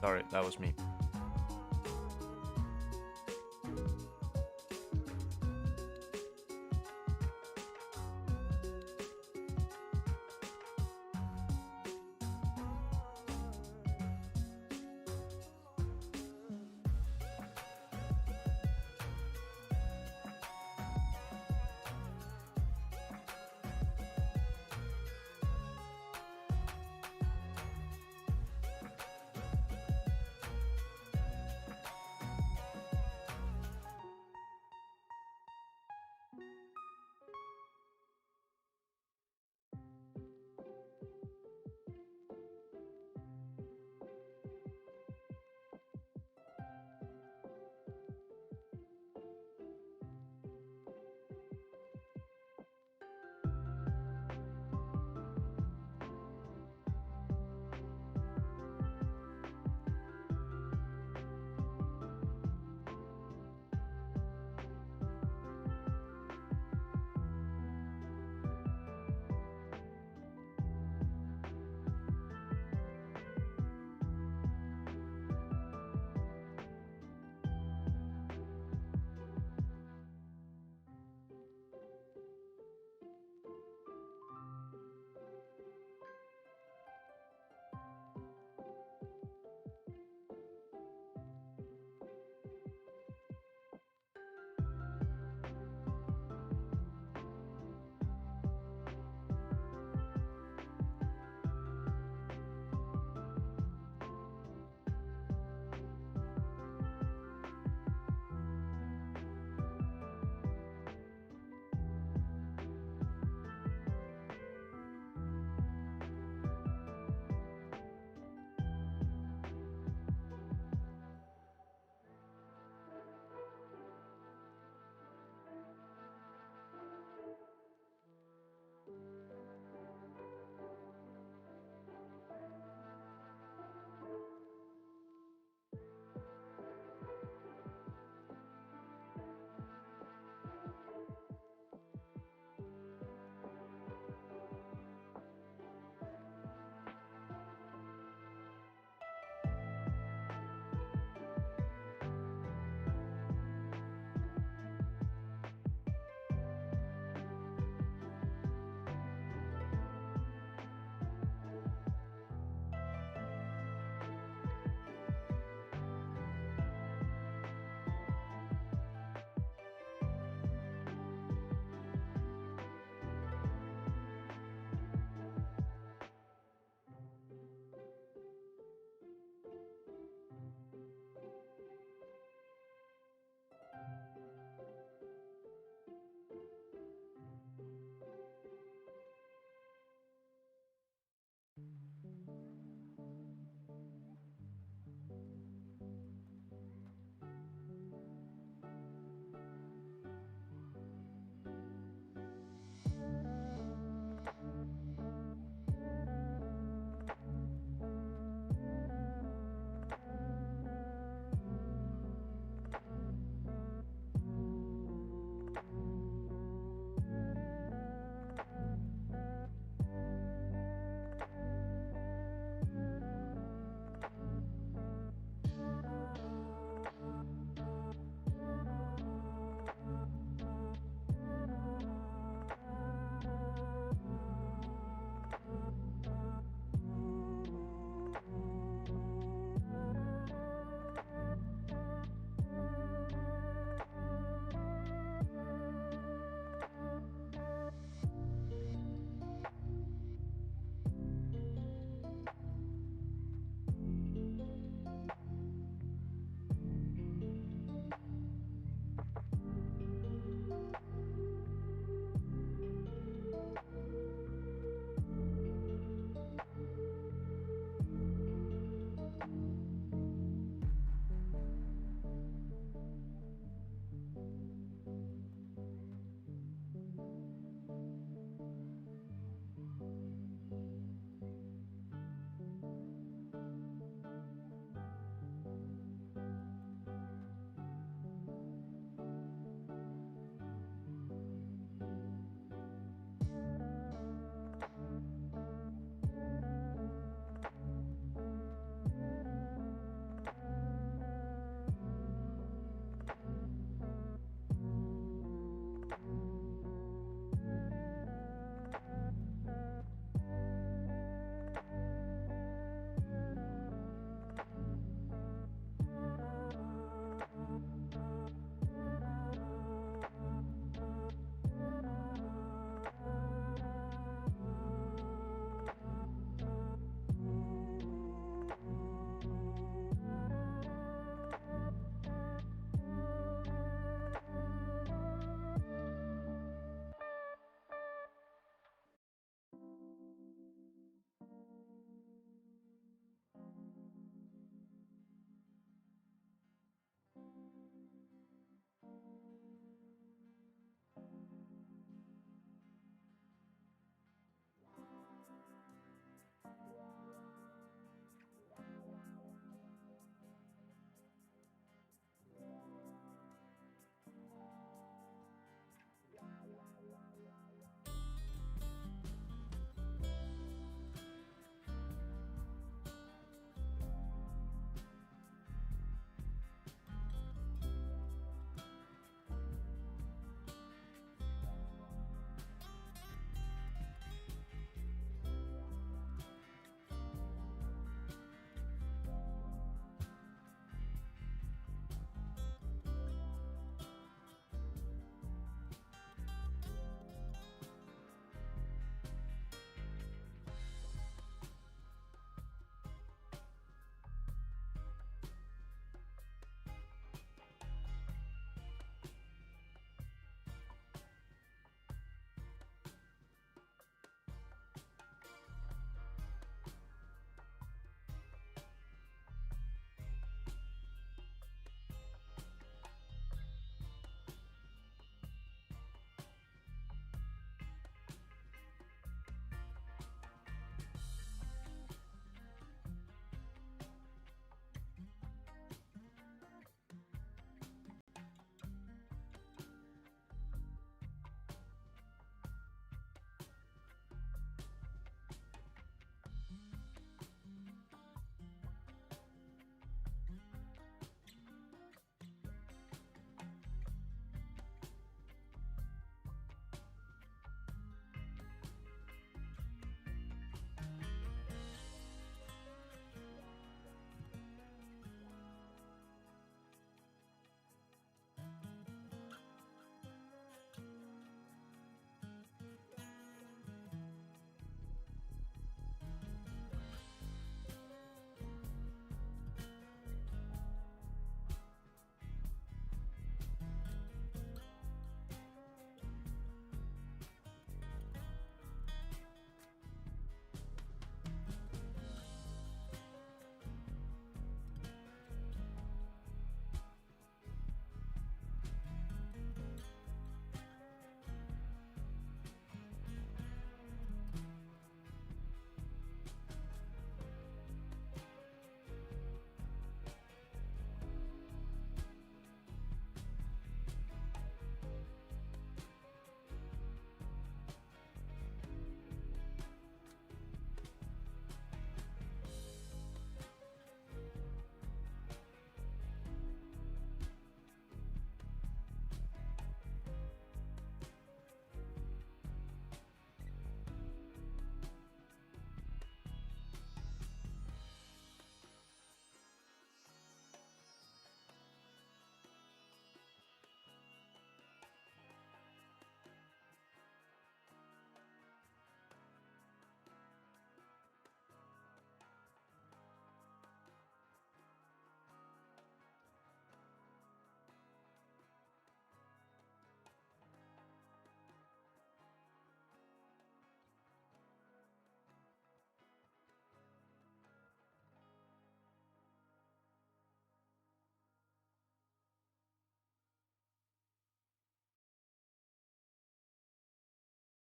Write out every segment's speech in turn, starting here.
Sorry, that was me.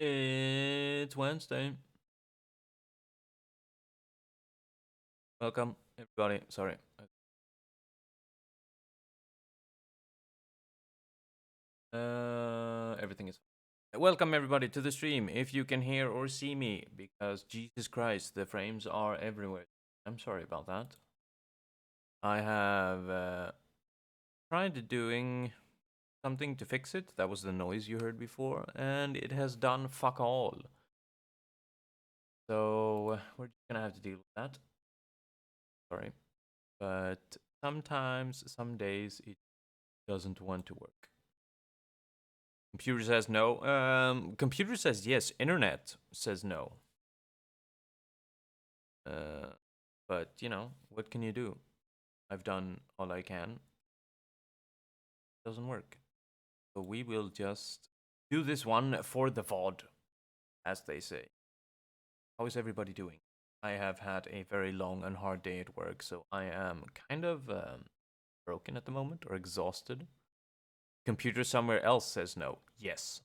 It's Wednesday. Welcome, everybody. Sorry. Everything is. Welcome, everybody, to the stream. If you can hear or see me, because Jesus Christ, the frames are everywhere. I'm sorry about that. I have tried doing something to fix it. That was the noise you heard before, and it has done fuck all. So we're just gonna have to deal with that. Sorry. But sometimes, some days, it doesn't want to work. Computer says no. Computer says yes. Internet says no. But you know, what can you do? I've done all I can. Doesn't work. So we will just do this one for the VOD, as they say. How is everybody doing? I have had a very long and hard day at work, so I am kind of broken at the moment, or exhausted. Computer somewhere else says no. Yes.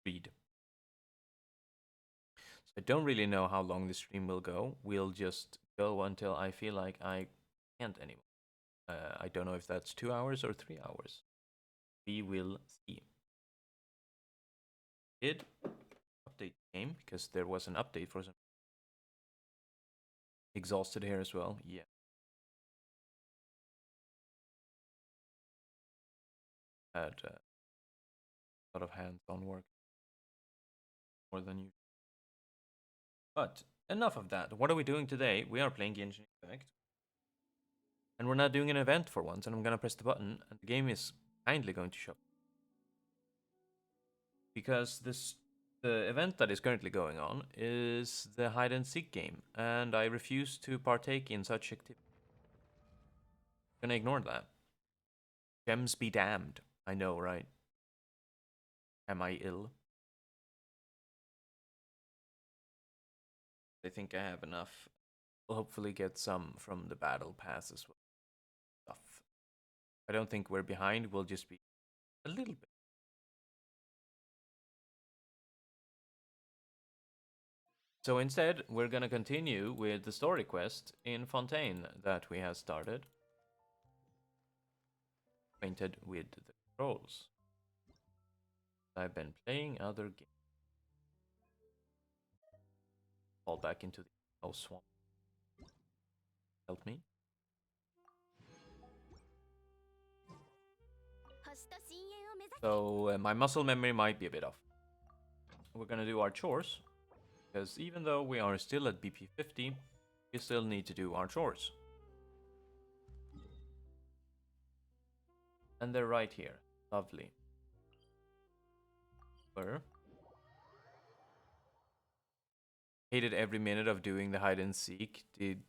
Read. So I don't really know how long the stream will go. We'll just go until I feel like I can't anymore. I don't know if that's 2 hours or 3 hours. We will see. Did update game because there was an update for some. Exhausted here as well. Yeah. Had a lot of hands-on work, more than usual. But enough of that. What are we doing today? We are playing Genshin Impact. And we're not doing an event for once, and I'm gonna press the button, and the game is kindly going to show. Because the event that is currently going on is the hide and seek game, and I refuse to partake in such activity. I'm gonna ignore that. Gems be damned. I know, right? Am I ill? I think I have enough. We'll hopefully get some from the battle pass as well. Stuff. I don't think we're behind. We'll just be a little bit. So instead, we're gonna continue with the story quest in Fontaine that we have started. Acquainted with the controls. I've been playing other games. Fall back into the swamp. Help me. So my muscle memory might be a bit off. We're gonna do our chores, because even though we are still at BP 50, we still need to do our chores. And they're right here. Lovely. Where? Hated every minute of doing the hide and seek. Did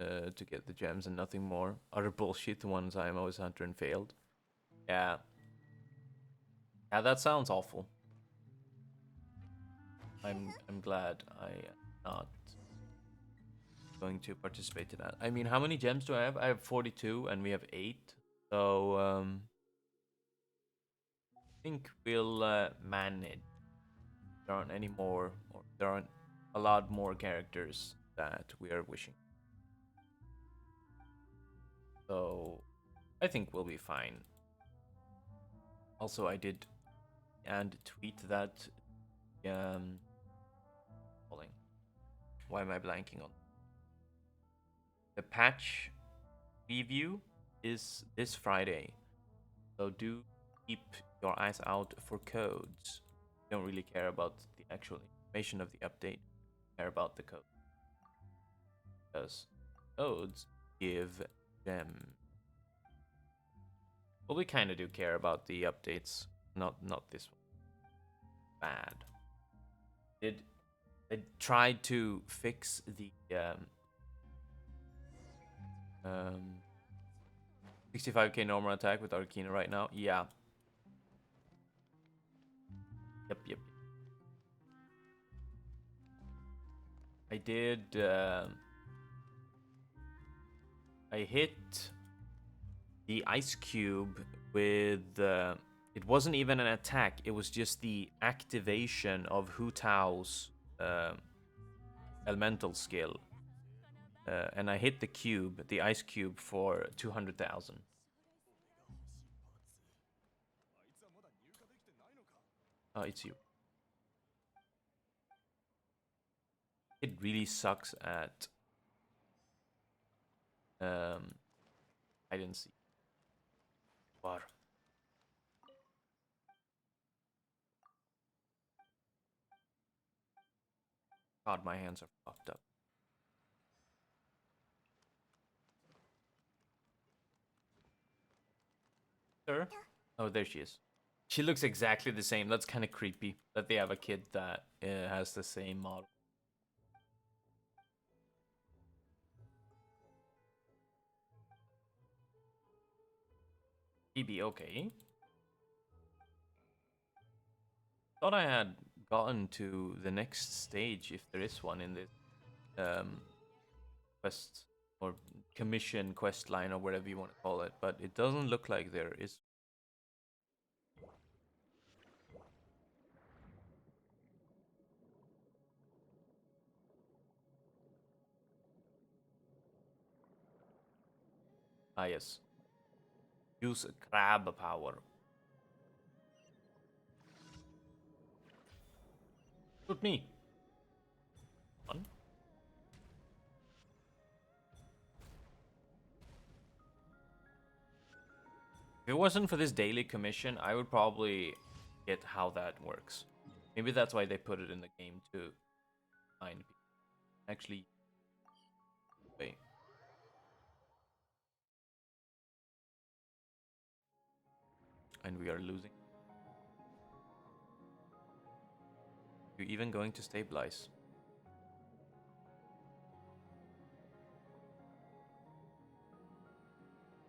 to get the gems and nothing more. Utter bullshit. The one time I was hunter and failed. Yeah. Yeah, that sounds awful. I'm glad I am not going to participate in that. I mean, how many gems do I have? I have 42 and we have 8. So I think we'll manage. There aren't any more, or there aren't a lot more characters that we are wishing. So I think we'll be fine. Also, I did and tweet that why am I blanking on? The patch review is this Friday, so do keep your eyes out for codes. Don't really care about the actual information of the update. Care about the code, because codes give them. Well, we kind of do care about the updates, not this one. Bad. I tried to fix the 65k normal attack with Arcana right now. Yeah. Yep. I did. I hit the ice cube with It wasn't even an attack, it was just the activation of Hu Tao's elemental skill. And I hit the cube, the ice cube, for 200,000. Oh, it's you. It really sucks at I didn't see. What? God, my hands are fucked up. Sir? Oh, there she is. She looks exactly the same. That's kind of creepy that they have a kid that has the same model. Phoebe, okay. Thought I had gotten to the next stage, if there is one in this quest or commission quest line or whatever you want to call it, but it doesn't look like there is. Ah, yes. Use crab power. Shoot me. One. If it wasn't for this daily commission, I would probably get how that works. Maybe that's why they put it in the game to find people. Actually, wait. And we are losing. You're even going to stabilize.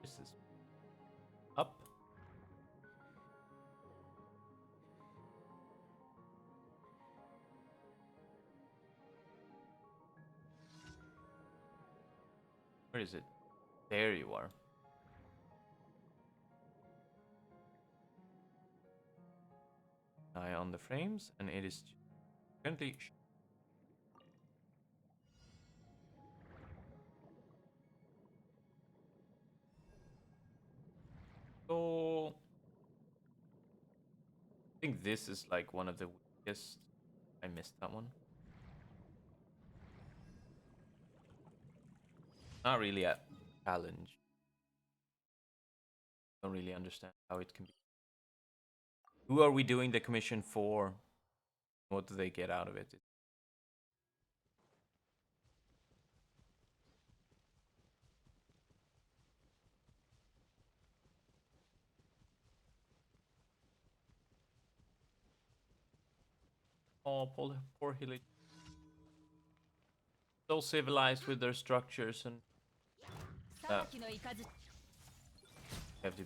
This is up. Where is it? There you are. Eye on the frames, and it is currently. So I think this is like one of the weakest. I missed that one. Not really a challenge. Don't really understand how it can be. Who are we doing the commission for? What do they get out of it? Oh, poor Hilly. So civilized with their structures and have to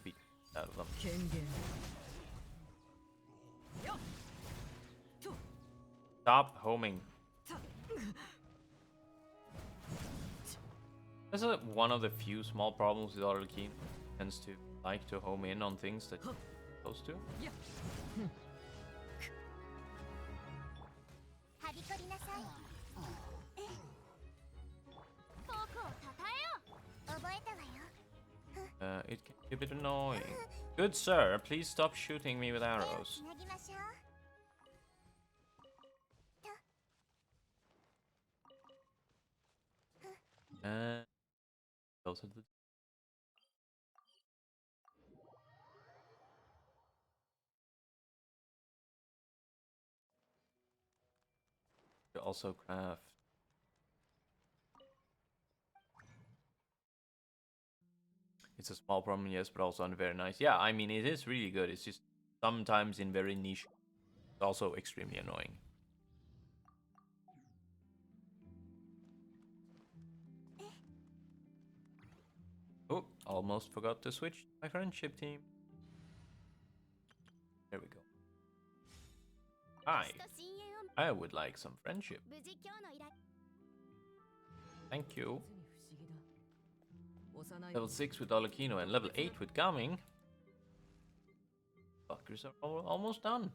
beat out of them. Stop homing. That's one of the few small problems with Arlecchino. Tends to like to home in on things that you're supposed to. It can be a bit annoying. Good sir, please stop shooting me with arrows. Those are the. You also craft. It's a small problem, yes, but also very nice. Yeah, I mean, it is really good. It's just sometimes in very niche. It's also extremely annoying. Oh, almost forgot to switch my friendship team. There we go. Hi. I would like some friendship. Thank you. Level 6 with Arlecchino and level 8 with Gaming. Fuckers are almost done.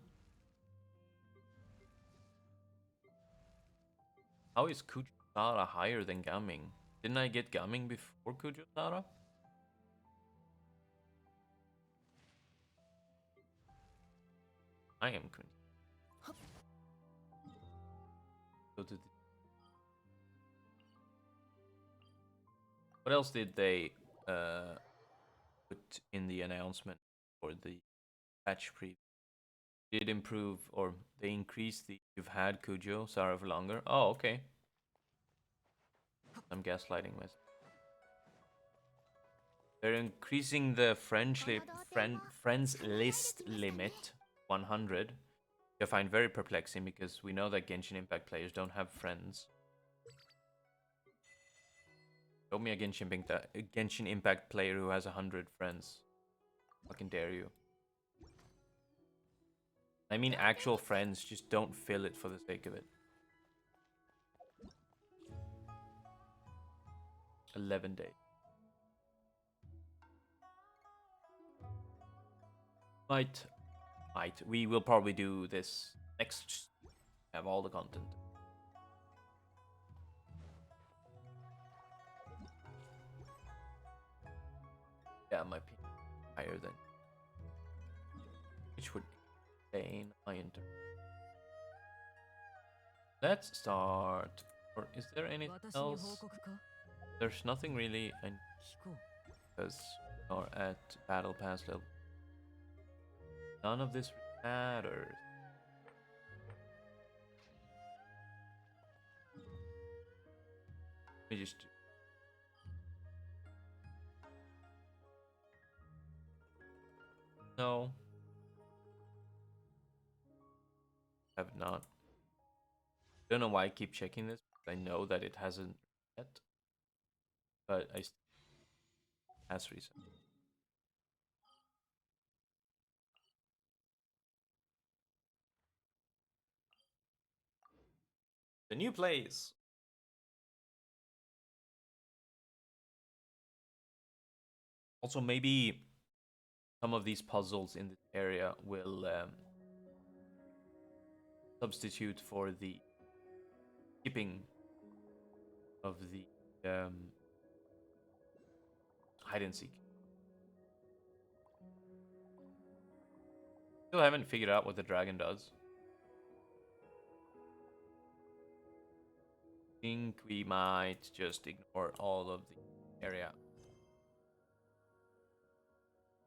How is Kujusara higher than Gaming? Didn't I get Gaming before Kujusara? I am confused. Go to what else did they put in the announcement for the patch preview? Did improve or they increased the you've had Kujo Sara for longer? Oh, okay. I'm gaslighting myself. They're increasing the friends list limit 100. I find very perplexing because we know that Genshin Impact players don't have friends. Show me a Genshin Impact player who has 100 friends. Fucking dare you. I mean actual friends, just don't fill it for the sake of it. 11 days. Might. We will probably do this next. Have all the content. Yeah, my ping higher than. Which would explain my inter. Let's start. Or is there anything else? There's nothing really. Because or at battle pass level. None of this matters. Let me just do. No. Have not. Don't know why I keep checking this. I know that it hasn't yet. But I has reason. The new plays. Also, maybe some of these puzzles in this area will substitute for the skipping of the hide and seek. Still haven't figured out what the dragon does. Think we might just ignore all of the area.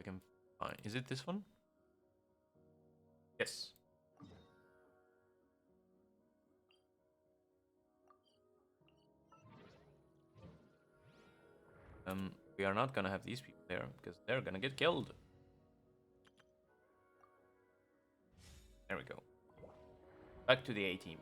I can find. Is it this one? Yes. We are not gonna have these people there because they're gonna get killed. There we go. Back to the A team.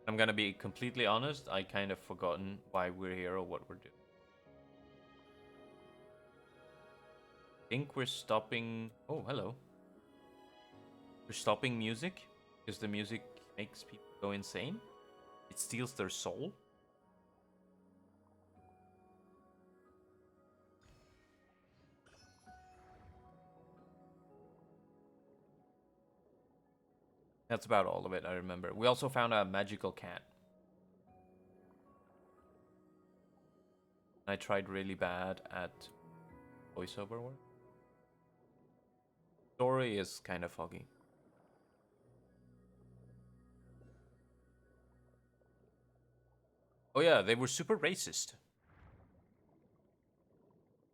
I'm gonna be completely honest, I kind of forgotten why we're here or what we're doing. I think we're stopping. Oh, hello. We're stopping music because the music makes people go insane. It steals their soul. That's about all of it, I remember. We also found a magical cat. I tried really bad at voiceover work. Story is kind of foggy. Oh yeah, they were super racist.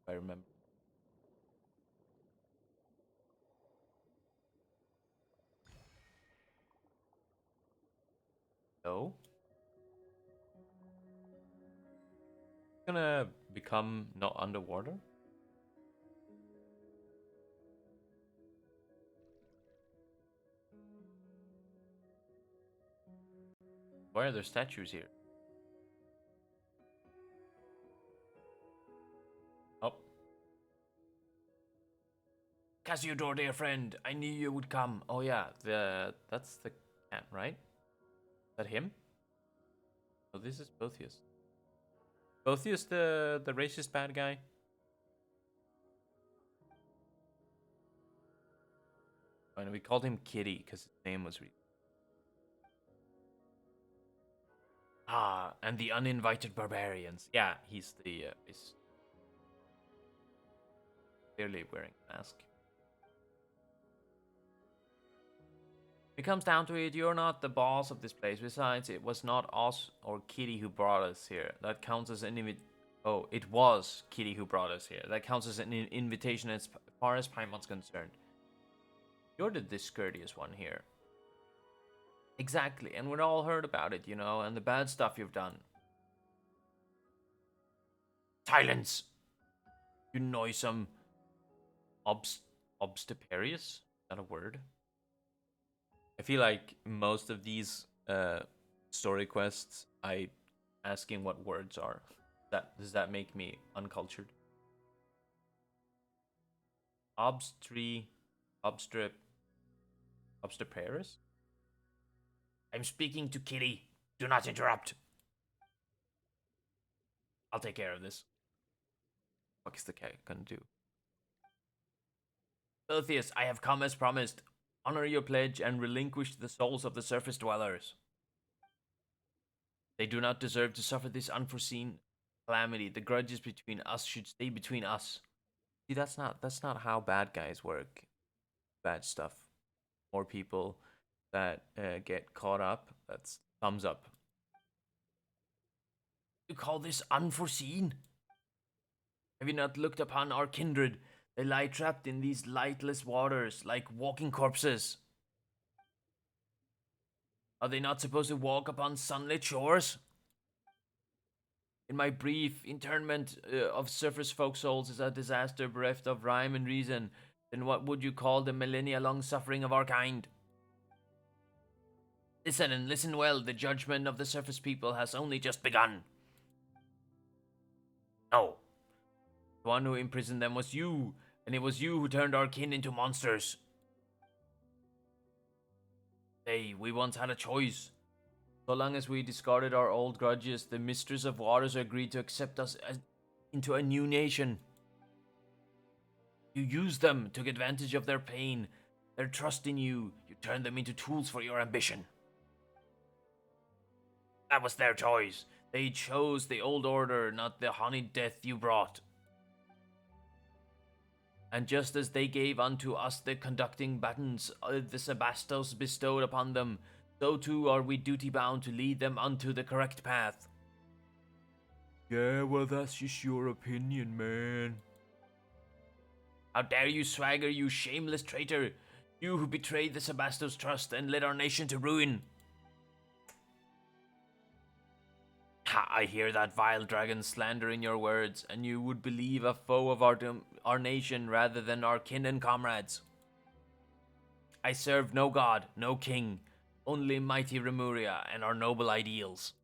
I remember. So, gonna become not underwater. Why are there statues here? Oh. Cassiodor, dear friend, I knew you would come. Oh yeah, that's the cat, right? Is that him? Oh, this is Botheus. Botheus the racist bad guy? And we called him Kitty because his name was and the uninvited barbarians. Yeah, he's the is clearly wearing a mask. It comes down to it, you're not the boss of this place. Besides, it was not us or Kitty who brought us here. That counts as an Oh, it was Kitty who brought us here. That counts as an invitation as far as Paimon's concerned. You're the discourteous one here. Exactly, and we've all heard about it, and the bad stuff you've done. Silence! You noisome obstiparious? Is that a word? I feel like most of these story quests, I asking what words are. Does that make me uncultured? Obstrip, obstriparous? I'm speaking to Kitty. Do not interrupt. I'll take care of this. What is the cat gonna do? Botheus, I have come as promised. Honor your pledge and relinquish the souls of the surface dwellers. They do not deserve to suffer this unforeseen calamity. The grudges between us should stay between us. See, that's not how bad guys work. Bad stuff. More people that get caught up. That's thumbs up. You call this unforeseen? Have you not looked upon our kindred? They lie trapped in these lightless waters like walking corpses. Are they not supposed to walk upon sunlit shores? In my brief internment of surface folk souls is a disaster bereft of rhyme and reason, then what would you call the millennia-long suffering of our kind? Listen and listen well, the judgment of the surface people has only just begun. No. The one who imprisoned them was you, and it was you who turned our kin into monsters. Hey, we once had a choice. So long as we discarded our old grudges, the Mistress of Waters agreed to accept us into a new nation. You used them, took advantage of their pain, their trust in you. You turned them into tools for your ambition. That was their choice. They chose the old order, not the honeyed death you brought. And just as they gave unto us the conducting batons the Sebastos bestowed upon them, so too are we duty-bound to lead them unto the correct path. Yeah, well, that's just your opinion, man. How dare you swagger, you shameless traitor! You who betrayed the Sebastos' trust and led our nation to ruin! Ha, I hear that vile dragon slander in your words, and you would believe a foe of our nation rather than our kin and comrades. I serve no god, no king, only mighty Remuria and our noble ideals.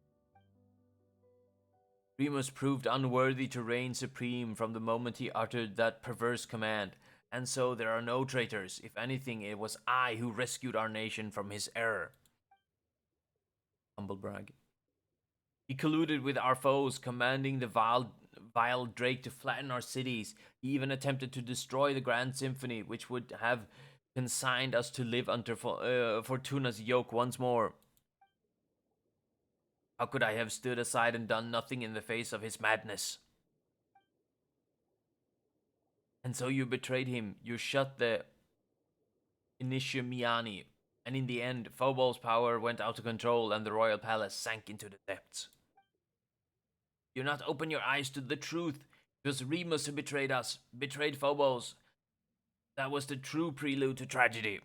Remus proved unworthy to reign supreme from the moment he uttered that perverse command, and so there are no traitors. If anything, it was I who rescued our nation from his error. Humble brag. He colluded with our foes, commanding the vile Drake to flatten our cities. He even attempted to destroy the Grand Symphony, which would have consigned us to live under Fortuna's yoke once more. How could I have stood aside and done nothing in the face of his madness? And so you betrayed him. You shut the Inishimiani, and in the end, Phobos' power went out of control and the royal palace sank into the depths. You not open your eyes to the truth. It was Remus who betrayed us, betrayed Phobos. That was the true prelude to tragedy.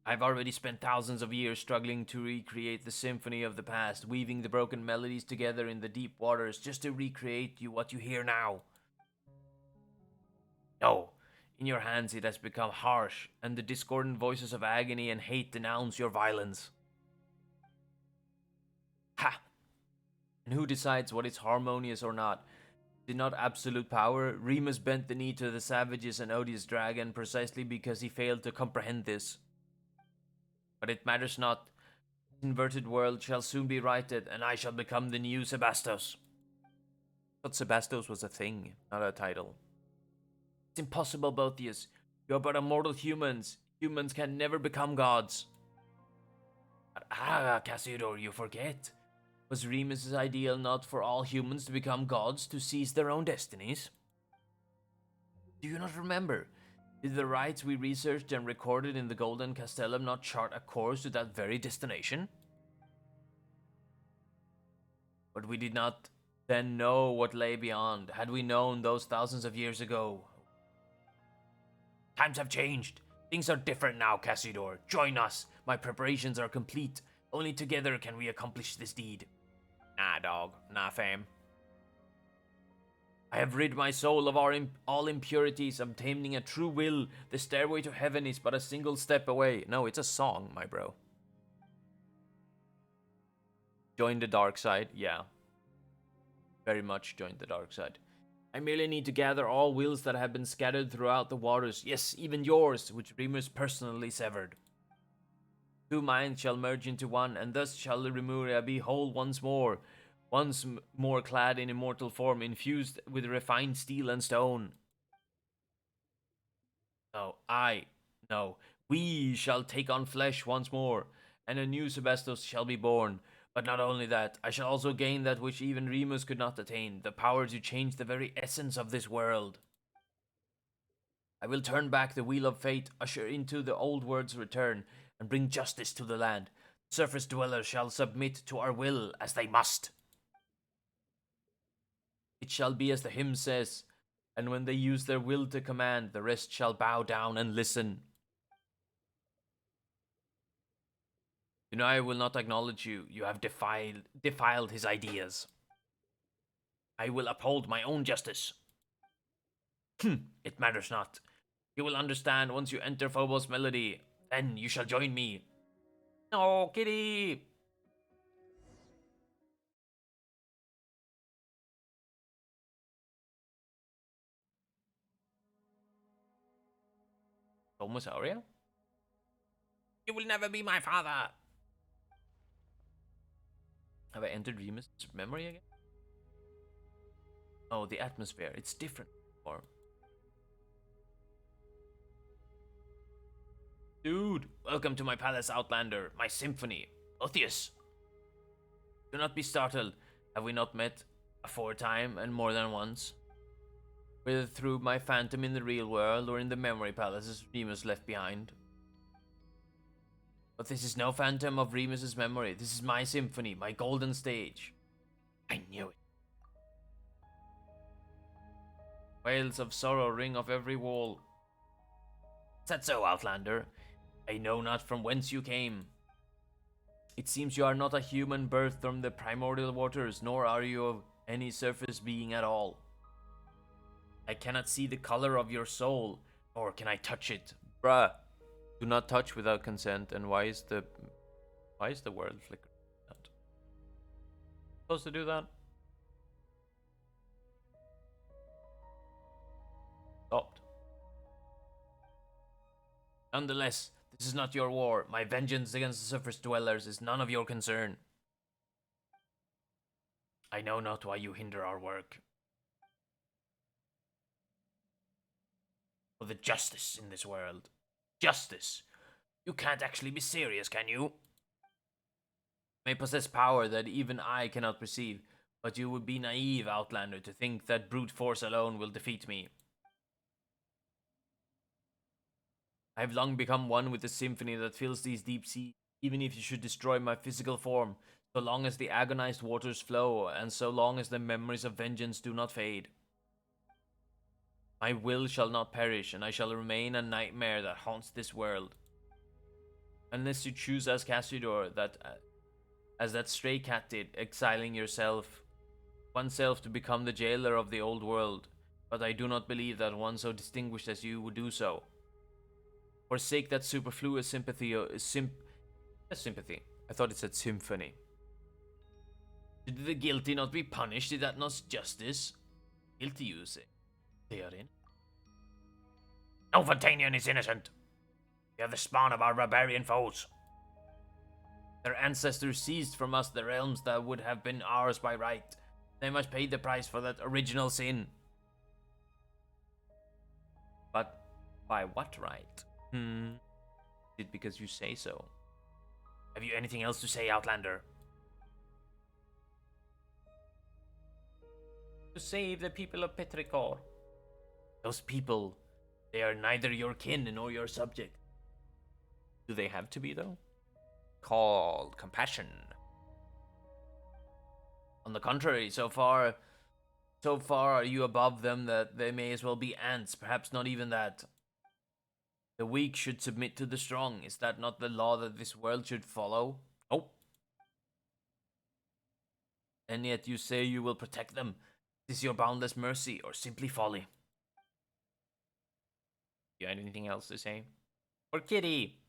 I've already spent thousands of years struggling to recreate the symphony of the past, weaving the broken melodies together in the deep waters just to recreate what you hear now. No, in your hands it has become harsh, and the discordant voices of agony and hate denounce your violence. Ha! And who decides what is harmonious or not? Did not absolute power? Remus bent the knee to the savages and odious dragon precisely because he failed to comprehend this. But it matters not. This inverted world shall soon be righted, and I shall become the new Sebastos. Thought Sebastos was a thing, not a title. It's impossible, Boethius. You're but immortal humans. Humans can never become gods. Cassiodor, you forget. Was Remus's ideal not for all humans to become gods, to seize their own destinies? Do you not remember? Did the rites we researched and recorded in the Golden Castellum not chart a course to that very destination? But we did not then know what lay beyond. Had we known those thousands of years ago? Times have changed. Things are different now, Cassidor. Join us. My preparations are complete. Only together can we accomplish this deed. Nah, dog. Nah, fam. I have rid my soul of all impurities, obtaining a true will. The stairway to heaven is but a single step away. No, it's a song, my bro. Join the dark side? Yeah. Very much join the dark side. I merely need to gather all wills that have been scattered throughout the waters. Yes, even yours, which Remus personally severed. Two minds shall merge into one, and thus shall Remuria be whole once more clad in immortal form, infused with refined steel and stone. No, we shall take on flesh once more, and a new Sebastos shall be born. But not only that, I shall also gain that which even Remus could not attain, the power to change the very essence of this world. I will turn back the wheel of fate, usher into the old world's return, and bring justice to the land. Surface dwellers shall submit to our will, as they must. It shall be as the hymn says, and when they use their will to command, the rest shall bow down and listen. I will not acknowledge you. You have defiled his ideas. I will uphold my own justice. It matters not. You will understand once you enter Phobos' melody. Then you shall join me. No, kitty! Phobos Aurea? You will never be my father! Have I entered Remus' memory again? Oh, the atmosphere. It's different. Or... Dude, welcome to my palace, Outlander. My symphony. Otheus. Do not be startled. Have we not met aforetime and more than once? Whether through my phantom in the real world or in the memory palaces Remus left behind. But this is no phantom of Remus's memory. This is my symphony, my golden stage. I knew it. Wails of sorrow ring off every wall. Is that so, Outlander? I know not from whence you came. It seems you are not a human birth from the primordial waters, nor are you of any surface being at all. I cannot see the color of your soul, nor can I touch it. Bruh. Do not touch without consent, and why is the world flickering? Supposed to do that? Stopped. Nonetheless, this is not your war. My vengeance against the surface dwellers is none of your concern. I know not why you hinder our work. For the justice in this world. Justice? You can't actually be serious, can you? You may possess power that even I cannot perceive, but you would be naive, Outlander, to think that brute force alone will defeat me. I have long become one with the symphony that fills these deep seas, even if you should destroy my physical form, so long as the agonized waters flow, and so long as the memories of vengeance do not fade. My will shall not perish, and I shall remain a nightmare that haunts this world. Unless you choose as Cassidor, as that stray cat did, exiling oneself to become the jailer of the old world. But I do not believe that one so distinguished as you would do so. Forsake that superfluous sympathy. Sympathy. I thought it said symphony. Did the guilty not be punished? Is that not justice? Guilty, you say? They are in. No Fontanian is innocent. They are the spawn of our barbarian foes. Their ancestors seized from us the realms that would have been ours by right. They must pay the price for that original sin. But by what right? Is it because you say so? Have you anything else to say, Outlander? To save the people of Petrichor. Those people, they are neither your kin nor your subject. Do they have to be, though? Called compassion. On the contrary, so far are you above them that they may as well be ants, perhaps not even that. The weak should submit to the strong. Is that not the law that this world should follow? Oh. And yet you say you will protect them. Is this your boundless mercy or simply folly? You have anything else to say? Or Kitty?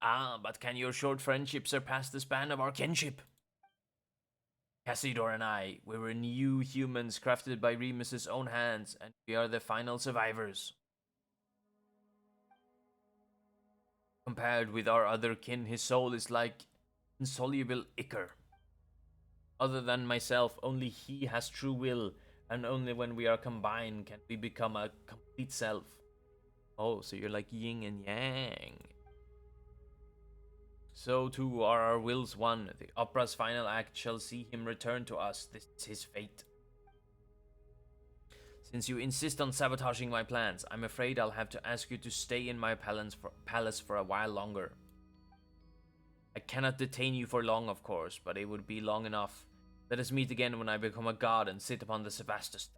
Ah, but can your short friendship surpass the span of our kinship? Cassidor and I, we were new humans crafted by Remus's own hands, and we are the final survivors. Compared with our other kin, his soul is like insoluble ichor. Other than myself, only he has true will, and only when we are combined can we become a complete self. Oh, so you're like yin and yang. So too are our wills one. The opera's final act shall see him return to us. This is his fate. Since you insist on sabotaging my plans, I'm afraid I'll have to ask you to stay in my palace for a while longer. I cannot detain you for long, of course, but it would be long enough. Let us meet again when I become a god and sit upon the Sebastus.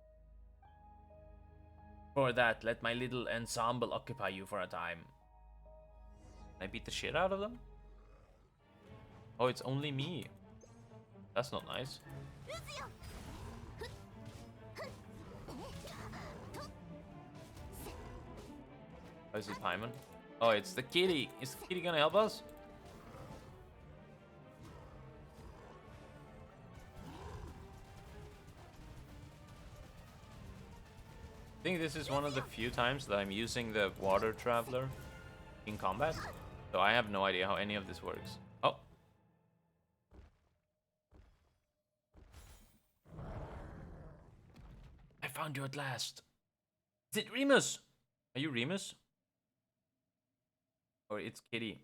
For that, let my little ensemble occupy you for a time. Can I beat the shit out of them? Oh, it's only me. That's not nice. Oh, is it Paimon? Oh, it's the kitty. Is the kitty gonna help us? I think this is one of the few times that I'm using the water traveler in combat. So I have no idea how any of this works. Oh. I found you at last. Is it Remus? Are you Remus? Or it's Kitty?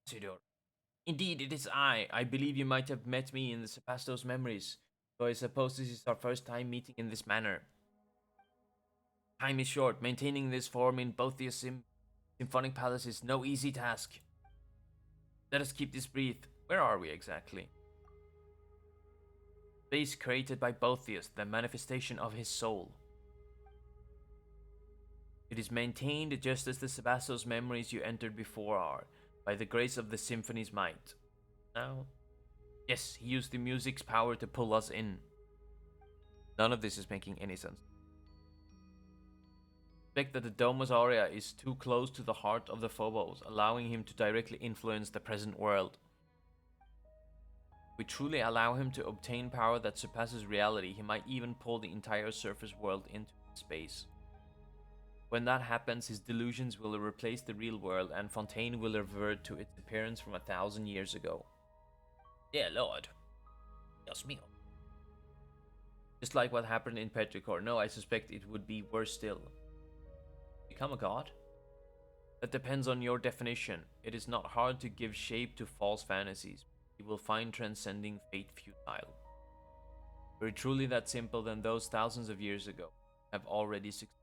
Sidor. Indeed, it is I. I believe you might have met me in the Sebastos memories, so I suppose this is our first time meeting in this manner. Time is short. Maintaining this form in both the symphonic palace is no easy task. Let us keep this brief. Where are we exactly? Space created by Boethius, the manifestation of his soul. It is maintained just as the Sebastos memories you entered before are, by the grace of the symphony's might. Now, yes, he used the music's power to pull us in. None of this is making any sense. Suspect that the Domus Aurea is too close to the heart of the Phobos, allowing him to directly influence the present world. If we truly allow him to obtain power that surpasses reality, he might even pull the entire surface world into space. When that happens, his delusions will replace the real world, and Fontaine will revert to its appearance from 1,000 years ago. Dear Lord. Dios mío. Just like what happened in Petrichor. No, I suspect it would be worse still. Become a god? That depends on your definition. It is not hard to give shape to false fantasies. You will find transcending fate futile. Were it truly that simple, then those thousands of years ago have already succeeded.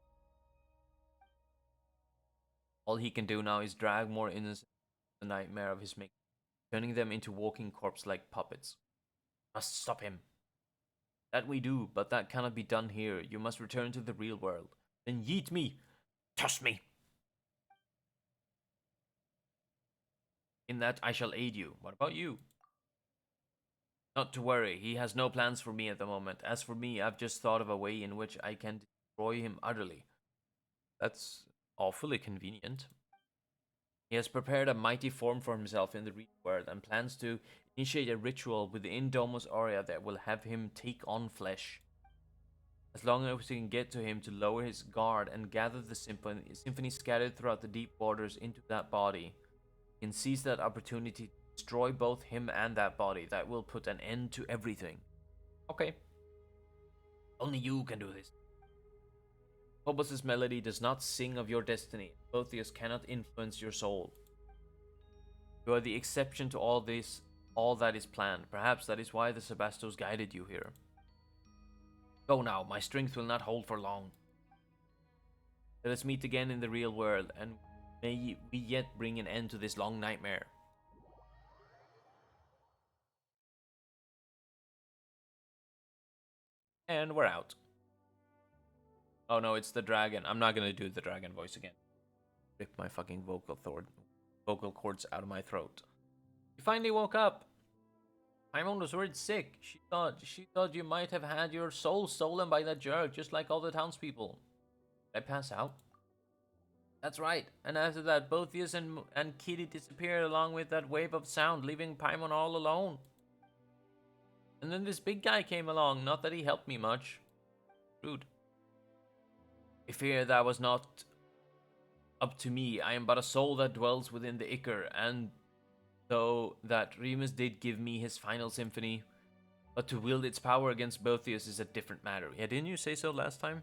All he can do now is drag more innocent the nightmare of his making, turning them into walking corpse-like puppets. Must stop him. That we do, but that cannot be done here. You must return to the real world. Then yeet me! Toss me! In that I shall aid you. What about you? Not to worry, he has no plans for me at the moment. As for me, I've just thought of a way in which I can destroy him utterly. That's awfully convenient. He has prepared a mighty form for himself in the real world and plans to initiate a ritual within Domus Aurea that will have him take on flesh. As long as we can get to him to lower his guard and gather the symphony scattered throughout the deep waters into that body, he can seize that opportunity to destroy both him and that body. That will put an end to everything. Okay. Only you can do this. Phobos' melody does not sing of your destiny. Botheus cannot influence your soul. You are the exception to all this, all that is planned. Perhaps that is why the Sebastos guided you here. Go now, my strength will not hold for long. Let us meet again in the real world, and may we yet bring an end to this long nightmare. And we're out. Oh no, it's the dragon. I'm not gonna do the dragon voice again. Rip my fucking vocal cords out of my throat. You finally woke up. Paimon was worried sick. She thought you might have had your soul stolen by that jerk, just like all the townspeople. Did I pass out? That's right. And after that, both Yus and Kitty disappeared along with that wave of sound, leaving Paimon all alone. And then this big guy came along. Not that he helped me much. Rude. I fear that was not up to me. I am but a soul that dwells within the Ichor, and though that Remus did give me his final symphony, but to wield its power against Botheus is a different matter. Yeah, didn't you say so last time?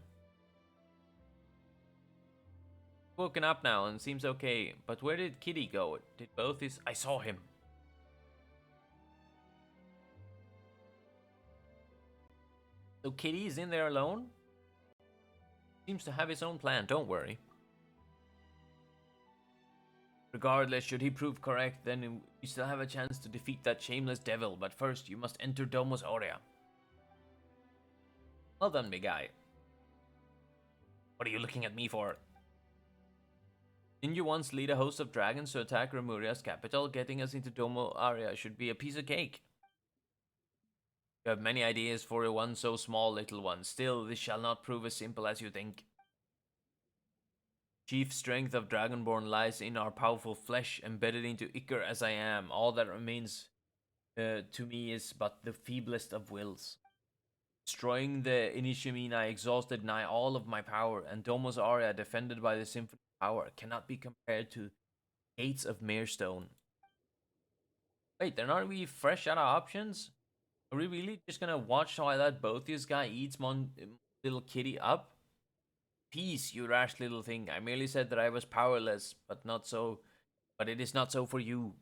Woken up now and seems okay, but where did Kitty go? Did Botheus... I saw him. So Kitty is in there alone? Seems to have his own plan, don't worry. Regardless, should he prove correct, then you still have a chance to defeat that shameless devil, but first you must enter Domus Aurea. Well done, big guy. What are you looking at me for? Didn't you once lead a host of dragons to attack Remuria's capital? Getting us into Domus Aurea should be a piece of cake. You have many ideas for a one so small, little one. Still, this shall not prove as simple as you think. Chief strength of Dragonborn lies in our powerful flesh, embedded into Ichor as I am. All that remains to me is but the feeblest of wills. Destroying the Inishimine, I exhausted nigh all of my power, and Domus Aurea, defended by the Symphony of Power, cannot be compared to Gates of Mirestone. Wait, then aren't we fresh out of options? Are we really just gonna watch how that Botheus guy eats little kitty up? Peace, you rash little thing. I merely said that I was powerless, but not so. But it is not so for you.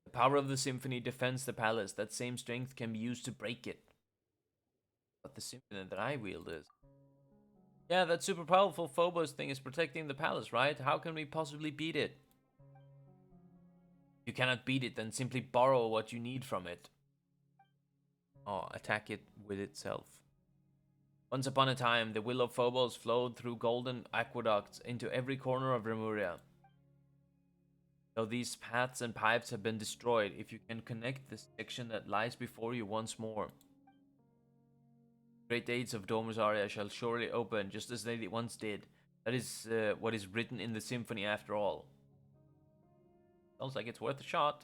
The power of the symphony defends the palace. That same strength can be used to break it. But the symphony that I wield is. Yeah, that super powerful Phobos thing is protecting the palace, right? How can we possibly beat it? If you cannot beat it, then simply borrow what you need from it. Oh, attack it with itself. Once upon a time, the will of Phobos flowed through golden aqueducts into every corner of Remuria. Though these paths and pipes have been destroyed, if you can connect the section that lies before you once more, great gates of Domus Aurea shall surely open, just as they once did. That is what is written in the symphony after all. Sounds like it's worth a shot.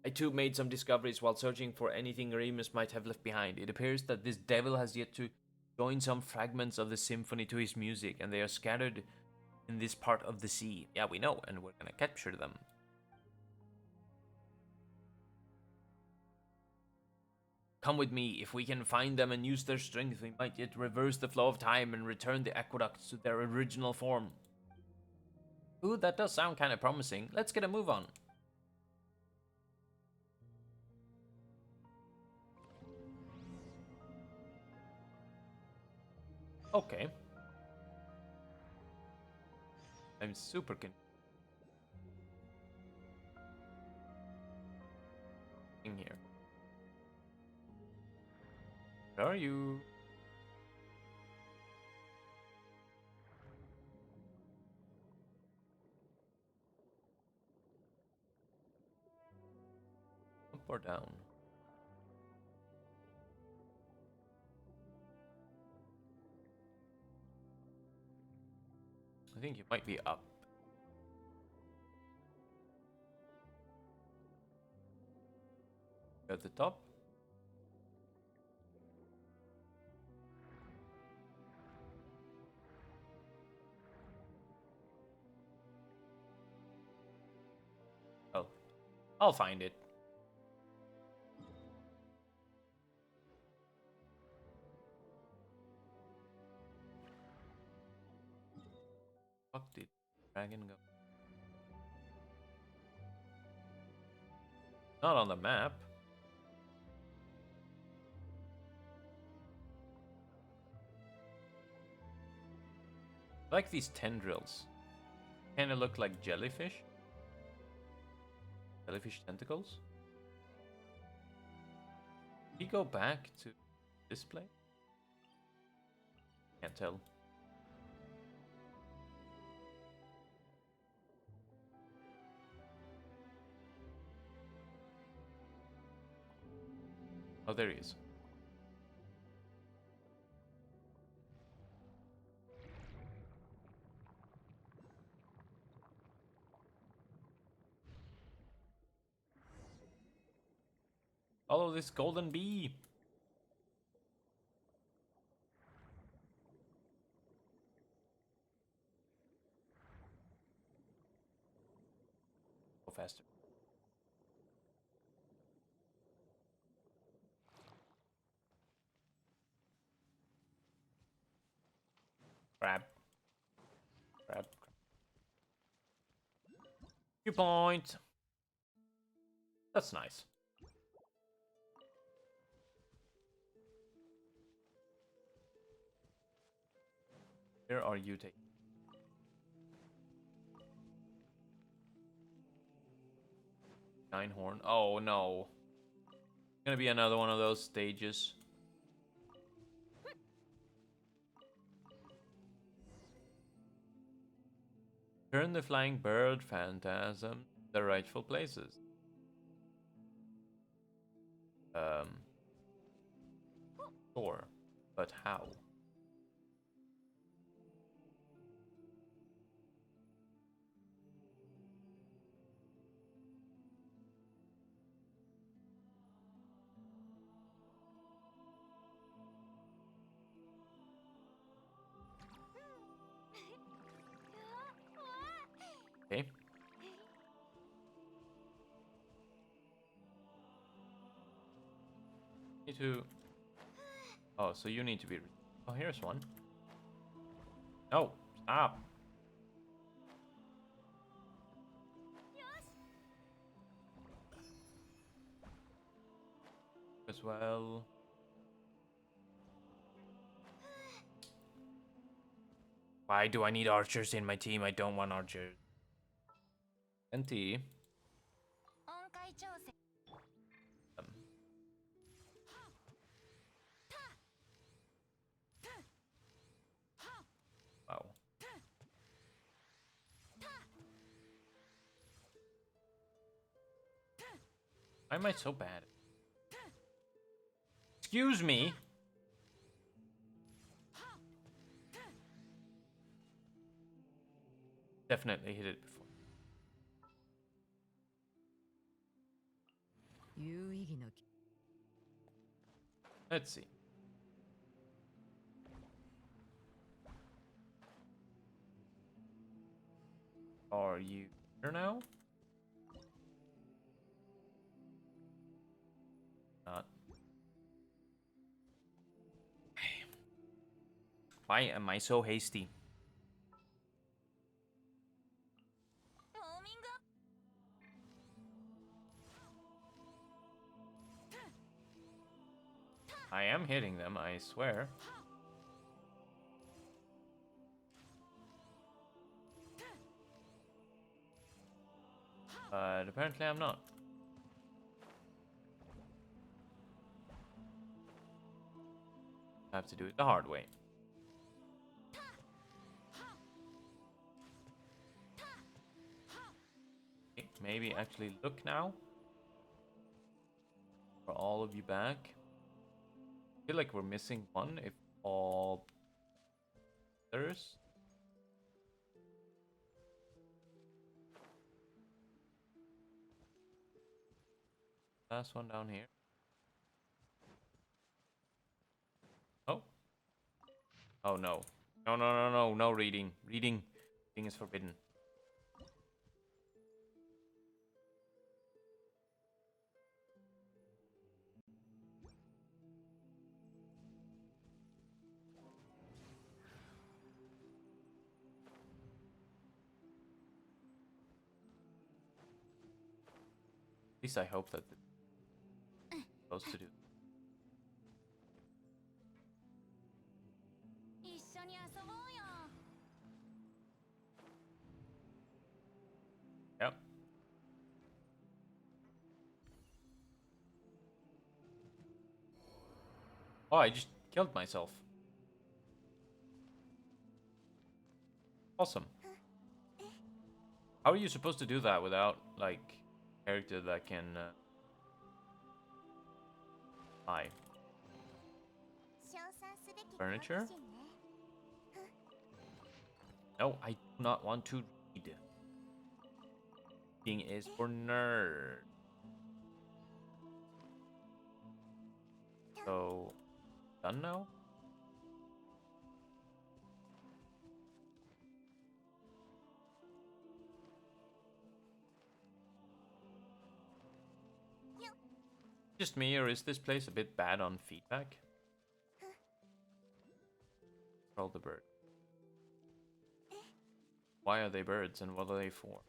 I too made some discoveries while searching for anything Remus might have left behind. It appears that this devil has yet to join some fragments of the symphony to his music, and they are scattered in this part of the sea. Yeah, we know, and we're gonna capture them. Come with me. If we can find them and use their strength, we might yet reverse the flow of time and return the aqueducts to their original form. Ooh, that does sound kind of promising. Let's get a move on. Okay. I'm super confused here. Where are you? Up or down? I think you might be up. At the top? Oh, I'll find it. Fuck did dragon go? Not on the map. I like these tendrils. Kinda look like jellyfish. Jellyfish tentacles. Did he go back to this place? Can't tell. Oh, there he is. Follow this golden bee. Go faster. Grab. Grab. Viewpoint. That's nice. Where are you taking? Nine horn. Oh no. Gonna be another one of those stages. Turn the flying bird phantasm the rightful places. Sure, but how? Okay. Need to. Oh, so you need to be. Oh, here's one. No, stop. As well. Why do I need archers in my team? I don't want archers. NT. Wow. Why am I so bad? Excuse me. Definitely hit it before. Let's see. Are you here now? Not. Why am I so hasty? I am hitting them, I swear. But apparently I'm not. I have to do it the hard way. Okay, maybe actually look now. For all of you back. I feel like we're missing one if all others. Last one down here. Oh. Oh no. No, no, no, no, no reading. Reading is forbidden. At least I hope that it's supposed to do. 一緒に遊ぼうよ。Yep. Oh, I just killed myself. Awesome. How are you supposed to do that without, like, character that can fly? 称賛すべき好 Furniture? 奇心ね。No, I do not want to read. Reading is for nerds. So, done now? Just me, or is this place a bit bad on feedback? Roll the bird. Why are they birds and what are they for?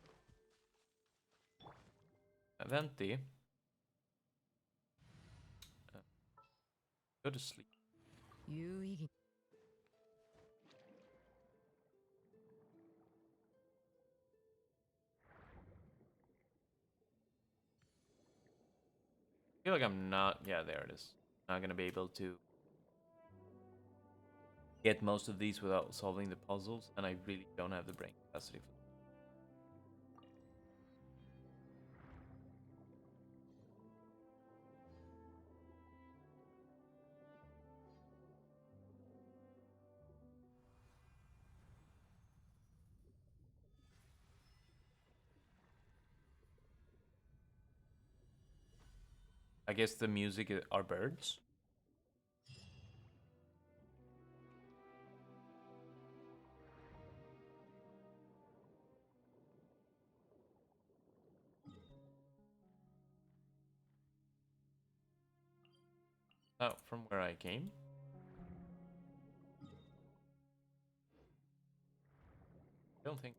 Venti. Go to sleep. 有意義。I feel like I'm not. Yeah, there it is. Not gonna be able to get most of these without solving the puzzles, and I really don't have the brain capacity for that. I guess the music are birds. Oh, from where I came. Don't think.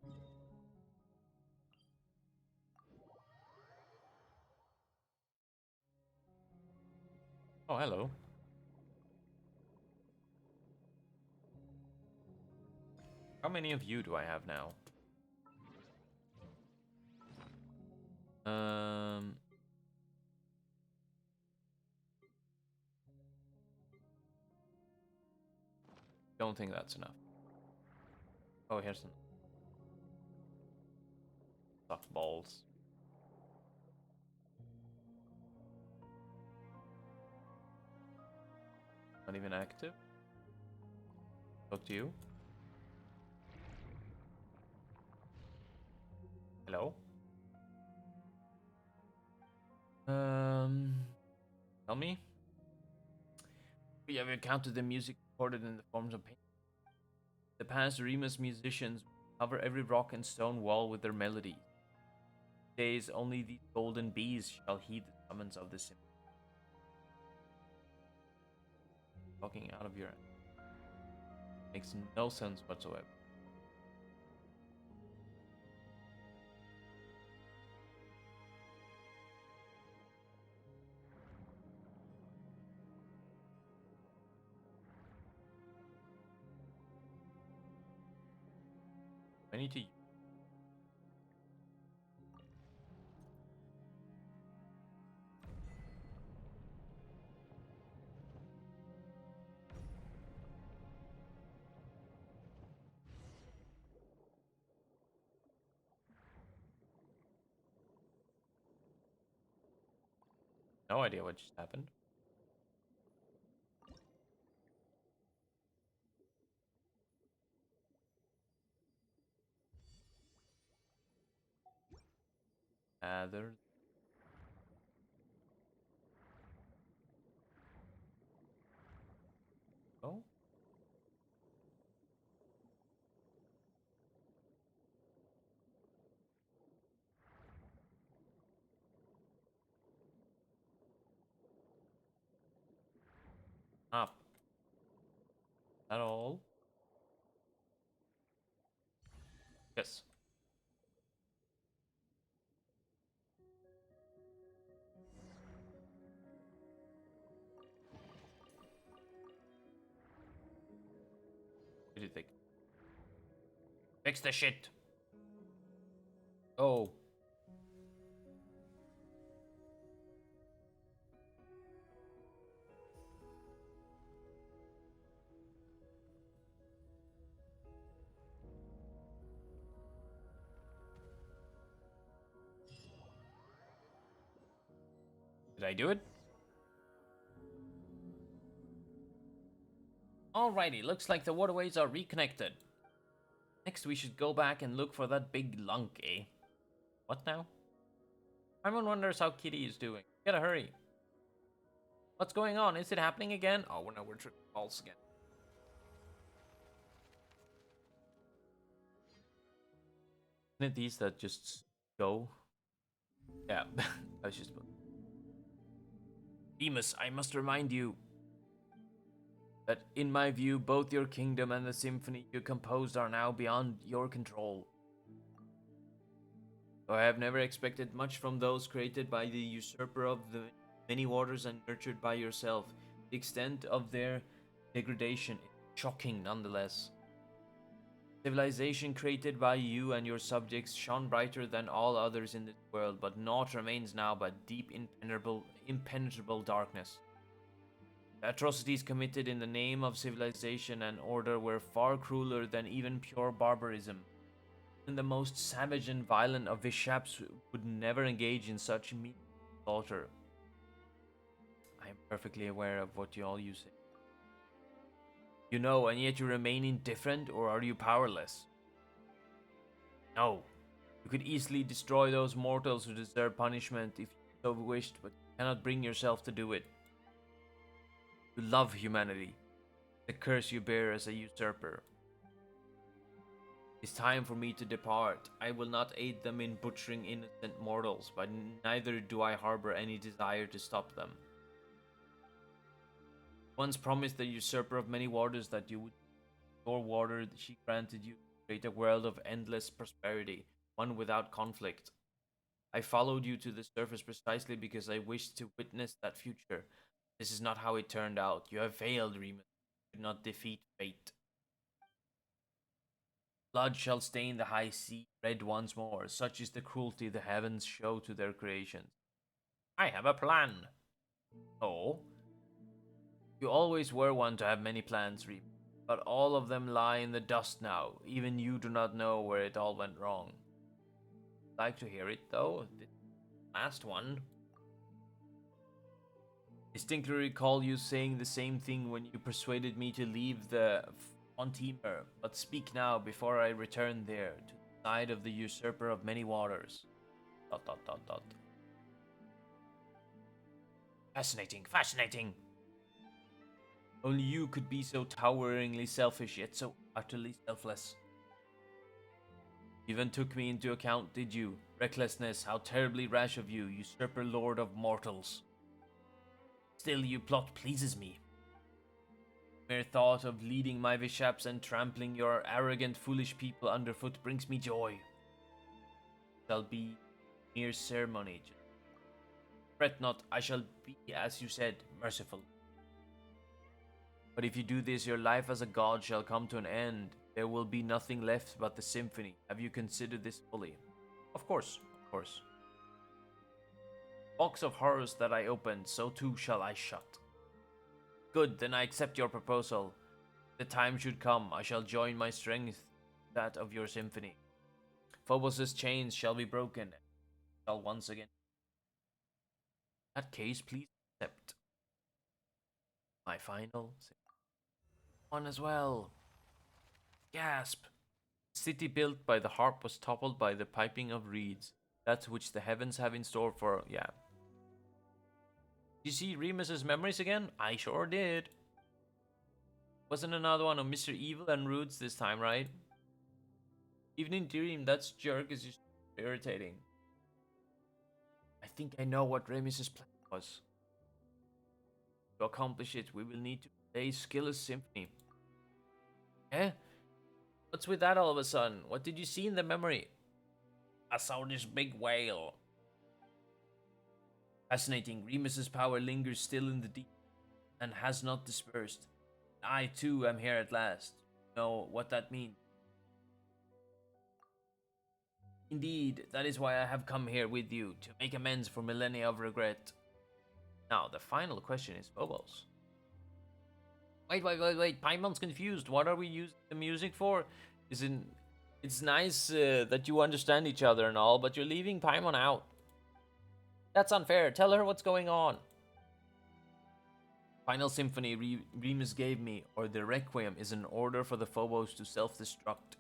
Oh, hello. How many of you do I have now? Um, don't think that's enough. Oh, here's some soft balls. Not even active. Talk to you. Hello. Um, tell me. We have encountered the music recorded in the forms of paint. The past, Rima's musicians cover every rock and stone wall with their melodies. Days only these golden bees shall heed the summons of the symphony. Talking out of your makes no sense whatsoever. I need to. No idea what just happened. There's. Oh. Up. At all. Yes. pretty thick. Fix the shit. Oh. Did I do it? Alrighty, looks like the waterways are reconnected. Next, we should go back and look for that big lunk, eh? What now? Simon wonders how Kitty is doing. Gotta hurry. What's going on? Is it happening again? Oh, no, we're tripping balls again. Isn't it these that just go? Yeah, I was just... Demas, I must remind you that in my view, both your kingdom and the symphony you composed are now beyond your control. Though I have never expected much from those created by the usurper of the many waters and nurtured by yourself, the extent of their degradation is shocking nonetheless. Civilization created by you and your subjects shone brighter than all others in this world, but naught remains now but deep impenetrable darkness. The atrocities committed in the name of civilization and order were far crueler than even pure barbarism. And the most savage and violent of Vishaps would never engage in such mean slaughter. I am perfectly aware of what all you say. You know, and yet you remain indifferent, or are you powerless? No. You could easily destroy those mortals who deserve punishment if you so wished, but you cannot bring yourself to do it. You love humanity, the curse you bear as a usurper. It's time for me to depart. I will not aid them in butchering innocent mortals, but neither do I harbor any desire to stop them. Once promised the usurper of many waters that you would restore water she granted you to create a world of endless prosperity, one without conflict. I followed you to the surface precisely because I wished to witness that future. This is not how it turned out. You have failed, Remus. You could not defeat fate. Blood shall stain the high sea red once more. Such is the cruelty the heavens show to their creations. I have a plan. Oh? You always were one to have many plans, Remus. But all of them lie in the dust now. Even you do not know where it all went wrong. I'd like to hear it, though. The last one. Distinctly recall you saying the same thing when you persuaded me to leave the Fontimer, but speak now before I return there, to the side of the usurper of many waters. ... Fascinating, fascinating! Only you could be so toweringly selfish, yet so utterly selfless. You even took me into account, did you? Recklessness, how terribly rash of you, usurper lord of mortals. Still, your plot pleases me. Mere thought of leading my Vishaps and trampling your arrogant, foolish people underfoot brings me joy. It shall be mere ceremony. Fret not, I shall be, as you said, merciful. But if you do this, your life as a god shall come to an end. There will be nothing left but the symphony. Have you considered this fully? Of course, of course. Box of horrors that I opened, so too shall I shut. Good, then I accept your proposal. The time should come, I shall join my strength, that of your symphony. Phobos's chains shall be broken, and shall once again. In that case, please accept my final one as well. Gasp! The city built by the harp was toppled by the piping of reeds, that which the heavens have in store for, yeah. Did you see Remus's memories again? I sure did. Wasn't another one of Mr. Evil and Rude's this time, right? Evening Dream, that's jerk is just irritating. I think I know what Remus's plan was. To accomplish it, we will need to play Skiller's symphony. Eh? What's with that all of a sudden? What did you see in the memory? I saw this big whale. Fascinating. Remus's power lingers still in the deep and has not dispersed. I too am here at last. know what that means. Indeed, that is why I have come here with you, to make amends for millennia of regret. Now, the final question is Phobos. Wait. Paimon's confused. What are we using the music for? Isn't it's nice that you understand each other and all, but you're leaving Paimon out. That's unfair. Tell her what's going on. Final symphony Remus gave me, or the Requiem, is an order for the Phobos to self-destruct.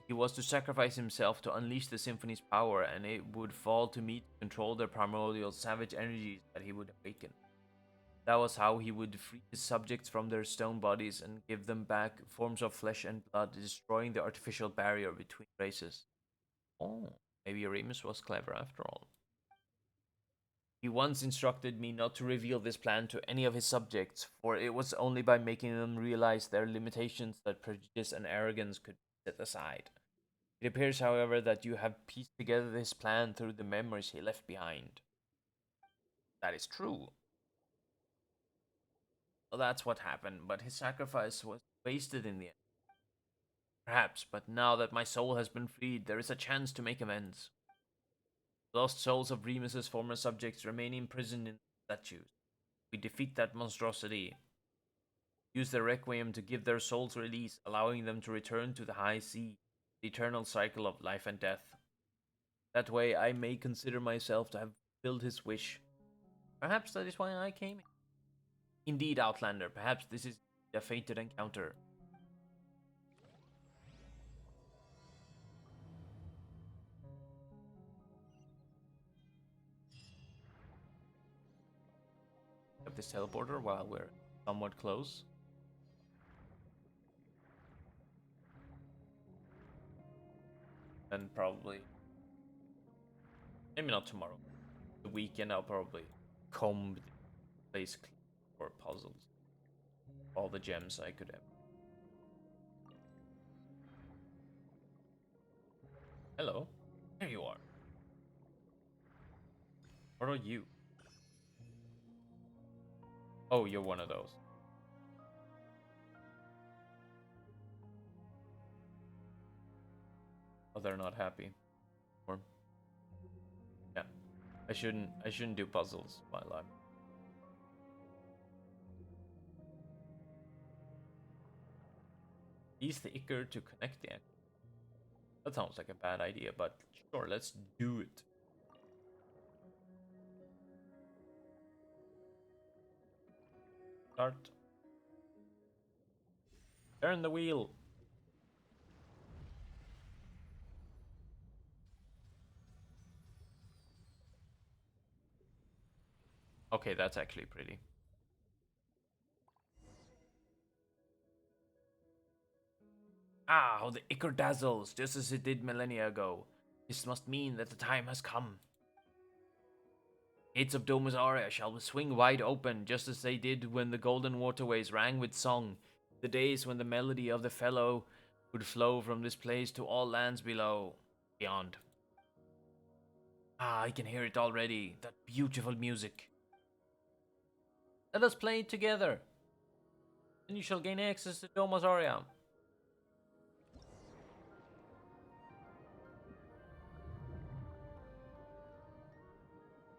He was to sacrifice himself to unleash the symphony's power, and it would fall to me to control the primordial savage energies that he would awaken. That was how he would free his subjects from their stone bodies and give them back forms of flesh and blood, destroying the artificial barrier between races. Oh, maybe Remus was clever after all. He once instructed me not to reveal this plan to any of his subjects, for it was only by making them realize their limitations that prejudice and arrogance could be set aside. It appears, however, that you have pieced together this plan through the memories he left behind. That is true. Well, that's what happened, but his sacrifice was wasted in the end. Perhaps, but now that my soul has been freed, there is a chance to make amends. The lost souls of Remus's former subjects remain imprisoned in the statues. We defeat that monstrosity, use the Requiem to give their souls release, allowing them to return to the high sea, the eternal cycle of life and death. That way I may consider myself to have fulfilled his wish. Perhaps that is why I came. Indeed, Outlander, perhaps this is a fated encounter. Of this teleporter while we're somewhat close. And probably, maybe not tomorrow. The weekend I'll probably comb the place for puzzles. All the gems I could have. Hello. There you are. What are you? Oh, you're one of those. Oh, they're not happy. Or yeah. I shouldn't do puzzles while I'm. Use the Icar to connect the anchor. That sounds like a bad idea, but sure, let's do it. Start. Turn the wheel. Okay, that's actually pretty. Ah, how the Icar dazzles, just as it did millennia ago. This must mean that the time has come. Gates of Domus Aurea shall swing wide open, just as they did when the golden waterways rang with song, the days when the melody of the fellow would flow from this place to all lands below, beyond. Ah, I can hear it already, that beautiful music. Let us play it together. Then you shall gain access to Domus Aurea.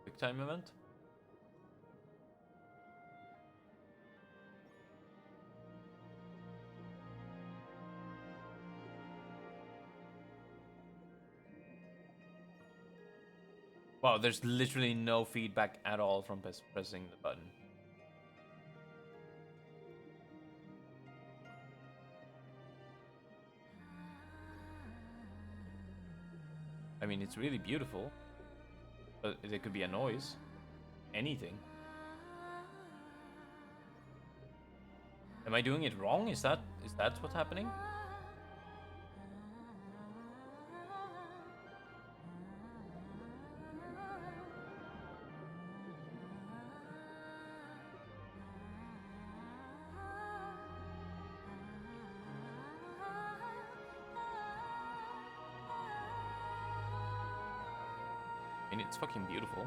Quick time event. Wow, there's literally no feedback at all from pressing the button. I mean, it's really beautiful, but there could be a noise. Anything. Am I doing it wrong? Is that what's happening? I mean, it's fucking beautiful.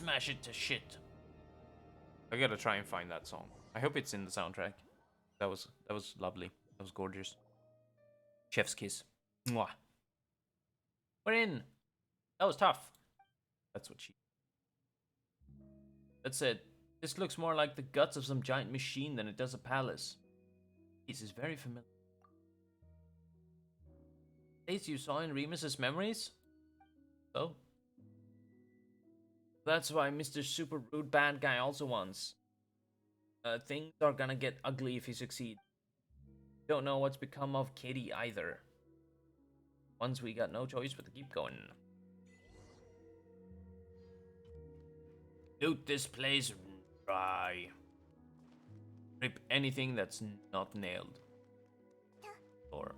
smash it to shit. I gotta try and find that song. I hope it's in the soundtrack. That was lovely. That was gorgeous. Chef's kiss. Mwah. We're in. That was tough. That's what she. That's it. This looks more like the guts of some giant machine than it does a palace. This is very familiar. Place you saw in Remus's memories? So? That's why Mr. Super Rude Bad Guy also wants. Things are gonna get ugly if he succeeds. Don't know what's become of Kitty either. Once we got no choice but to keep going. Loot this place dry. Rip anything that's not nailed. Or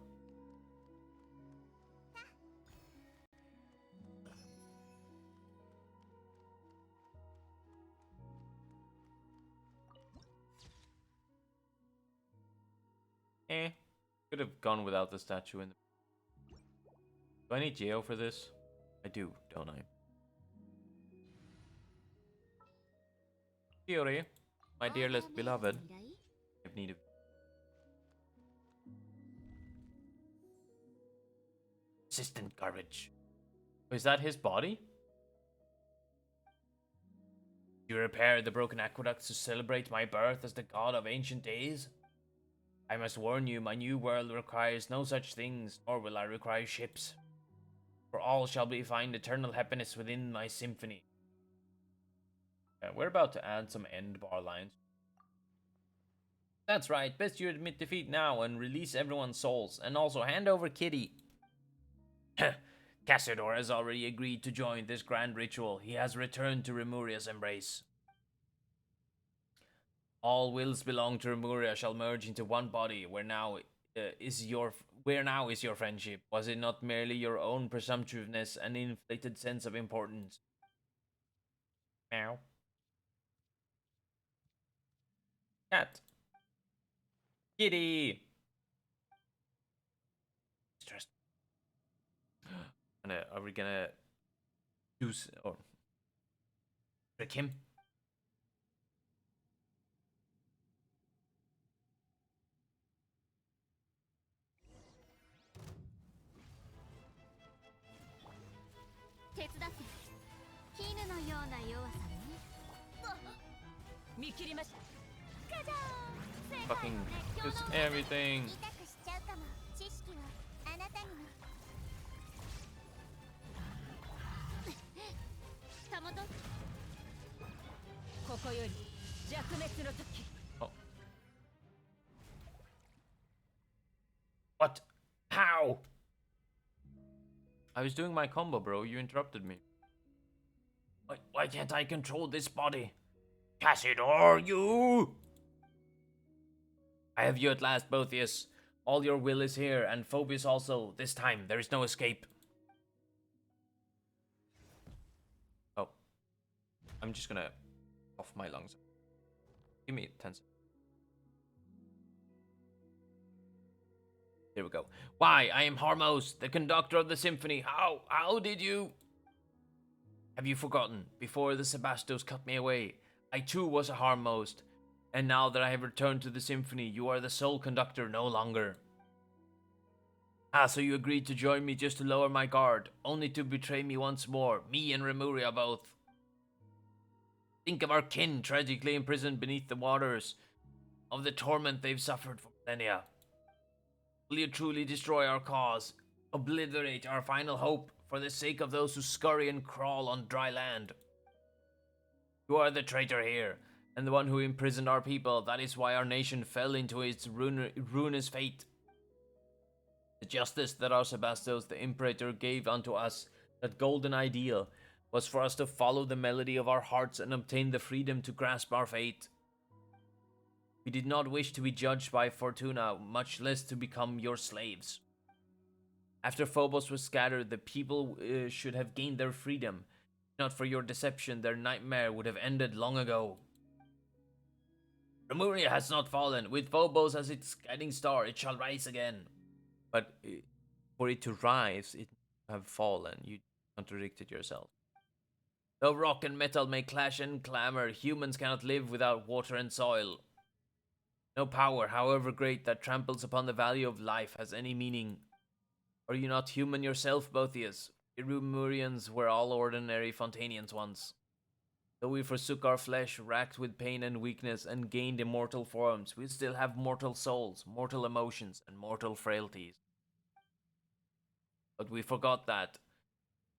could have gone without the statue in the. Do I need Geo for this? I do, don't I? Geori, my dearest beloved. I have need of. Assistant garbage. Oh, is that his body? You repaired the broken aqueducts to celebrate my birth as the god of ancient days? I must warn you, my new world requires no such things, nor will I require ships. For all shall be find eternal happiness within my symphony. We're about to add some end bar lines. That's right, best you admit defeat now and release everyone's souls, and also hand over Kitty. Cassador has already agreed to join this grand ritual. He has returned to Remuria's embrace. All wills belong to Remuria shall merge into one body. Where now is your friendship? Was it not merely your own presumptuousness and inflated sense of importance? Meow. Cat. Kitty. Stressed. Are we gonna use or trick him? Fucking just everything. Oh. What? How? I was doing my combo, bro. You interrupted me. Why can't I control this body? Cassador, you! I have you at last, Botheus. All your will is here, and Phoebus also. This time, there is no escape. Oh. I'm just gonna off my lungs. Give me 10 seconds. There we go. Why, I am Harmos, the conductor of the symphony. How did you... Have you forgotten? Before the Sebastos cut me away, I too was a Harmos. And now that I have returned to the symphony, you are the sole conductor no longer. Ah, so you agreed to join me just to lower my guard, only to betray me once more, me and Remuria both. Think of our kin tragically imprisoned beneath the waters, of the torment they've suffered for millennia. Will you truly destroy our cause, obliterate our final hope, for the sake of those who scurry and crawl on dry land? You are the traitor here, and the one who imprisoned our people. That is why our nation fell into its ruinous fate. The justice that our Sebastos, the Imperator, gave unto us, that golden ideal, was for us to follow the melody of our hearts and obtain the freedom to grasp our fate. We did not wish to be judged by Fortuna, much less to become your slaves. After Phobos was scattered, the people should have gained their freedom. Not for your deception, their nightmare would have ended long ago. Remuria has not fallen. With Phobos as its guiding star, it shall rise again. But for it to rise, it have fallen. You contradicted yourself. Though rock and metal may clash and clamor, humans cannot live without water and soil. No power, however great, that tramples upon the value of life has any meaning. Are you not human yourself, Boethius? We Rumurians were all ordinary Fontanians once. Though we forsook our flesh, racked with pain and weakness, and gained immortal forms, we still have mortal souls, mortal emotions, and mortal frailties. But we forgot that.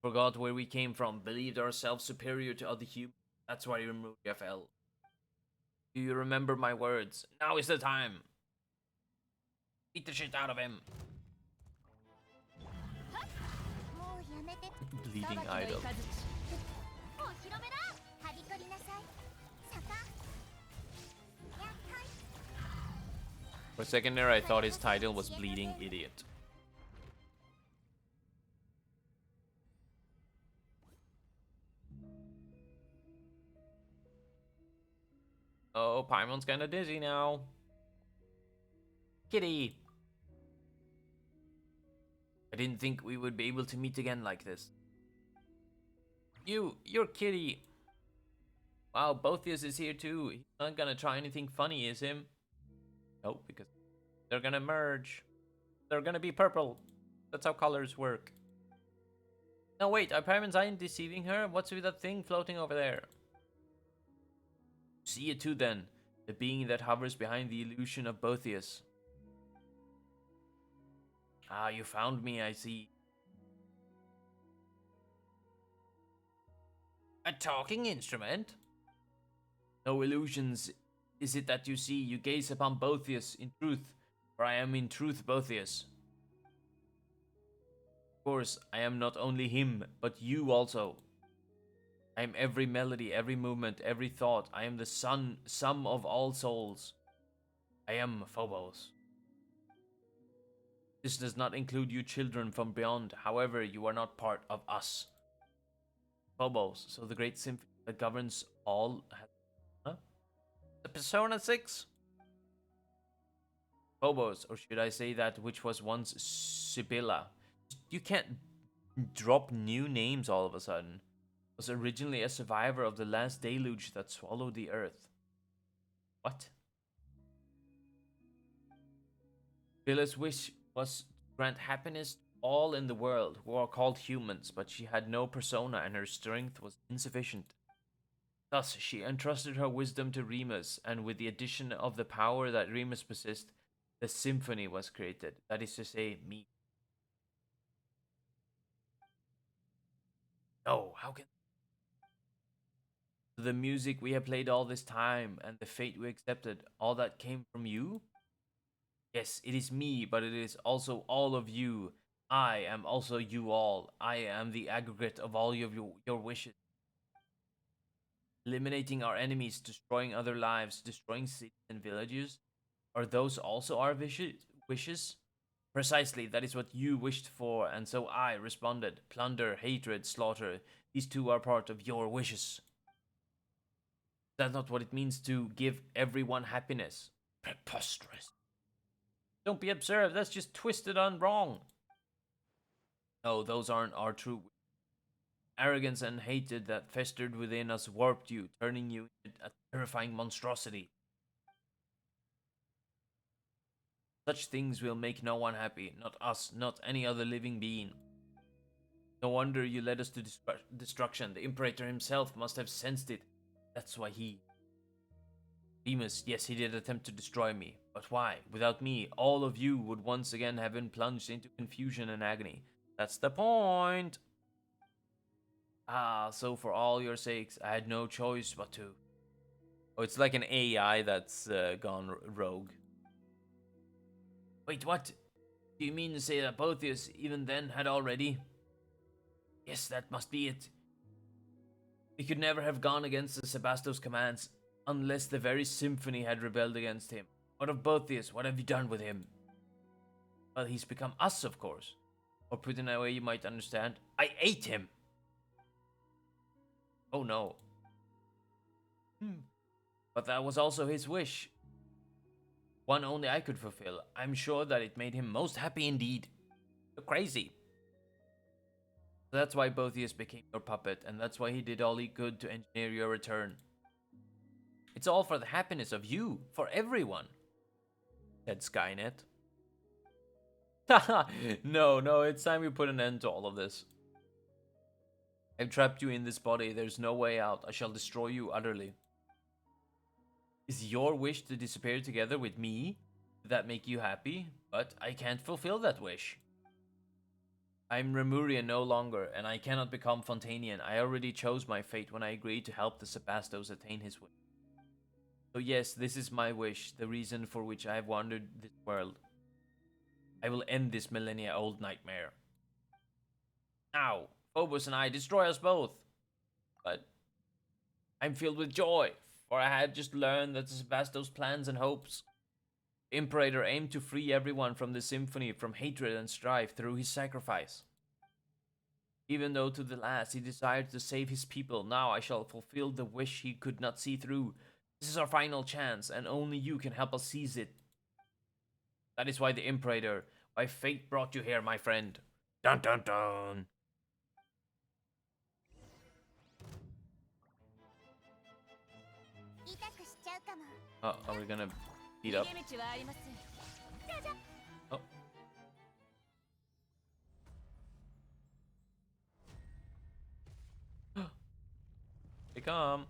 Forgot where we came from, believed ourselves superior to other humans. That's why Remuria fell. Do you remember my words? Now is the time! Beat the shit out of him! もうやめて Bleeding 裁きの idol. 雷お披露目だはびこりなさい坂やっはい For a second there, I thought his title was Bleeding Idiot. Oh, Paimon's kinda dizzy now. Kitty! I didn't think we would be able to meet again like this. You're Kitty! Wow, Boethius is here too. He's not gonna try anything funny, is him? No, because they're gonna merge. They're gonna be purple. That's how colors work. No, wait, are Paimon's Eye deceiving her? What's with that thing floating over there? See it too then, the being that hovers behind the illusion of Boethius. Ah, you found me, I see. A talking instrument? No illusions is it that you see. You gaze upon Boethius in truth, for I am in truth Boethius. Of course, I am not only him, but you also. I am every melody, every movement, every thought. I am the sum of all souls. I am Phobos. This does not include you children from beyond. However, you are not part of us. Phobos, so the great symphony that governs all has the Persona 6? Phobos, or should I say that which was once Sibylla. You can't drop new names all of a sudden. Was originally a survivor of the last deluge that swallowed the earth. What? Sibylla's wish was to grant happiness to all in the world who are called humans, but she had no persona and her strength was insufficient. Thus, she entrusted her wisdom to Remus, and with the addition of the power that Remus possessed, the symphony was created. That is to say, me. No, how can the music we have played all this time and the fate we accepted, all that came from you? Yes, it is me, but it is also all of you. I am also you all. I am the aggregate of all of your wishes. Eliminating our enemies, destroying other lives, destroying cities and villages. Are those also our wishes? Precisely, that is what you wished for, and so I responded. Plunder, hatred, slaughter. These two are part of your wishes. That's not what it means to give everyone happiness. Preposterous. Don't be absurd, that's just twisted and wrong. No, those aren't our true wishes. Arrogance and hatred that festered within us warped you, turning you into a terrifying monstrosity. Such things will make no one happy, not us, not any other living being. No wonder you led us to destruction. The Imperator himself must have sensed it. That's why he... Remus, yes, he did attempt to destroy me. But why? Without me, all of you would once again have been plunged into confusion and agony. That's the point. Ah, so for all your sakes, I had no choice but to... Oh, it's like an AI that's gone rogue. Wait, what? Do you mean to say that Boethius even then had already... Yes, that must be it. He could never have gone against the Sebastos commands unless the very symphony had rebelled against him. What of Boethius? What have you done with him? Well, he's become us, of course. Or put in a way you might understand, I ate him! Oh no. But that was also his wish. One only I could fulfill. I'm sure that it made him most happy indeed. You're crazy. That's why Botheus became your puppet, and that's why he did all he could to engineer your return. It's all for the happiness of you, for everyone, said Skynet. Haha, no, it's time we put an end to all of this. I've trapped you in this body, there's no way out. I shall destroy you utterly. Is your wish to disappear together with me? Did that make you happy? But I can't fulfill that wish. I'm Remurian no longer, and I cannot become Fontanian. I already chose my fate when I agreed to help the Sebastos attain his wish. So yes, this is my wish, the reason for which I have wandered this world. I will end this millennia-old nightmare. Now, Phobos and I destroy us both. But I'm filled with joy, for I had just learned that the Sebastos' plans and hopes. The Imperator aimed to free everyone from the symphony, from hatred and strife through his sacrifice. Even though to the last he desired to save his people, now I shall fulfill the wish he could not see through. This is our final chance, and only you can help us seize it. That is why the Imperator, why fate brought you here, my friend. Dun dun dun. Oh, are we gonna beat up? Oh. They come.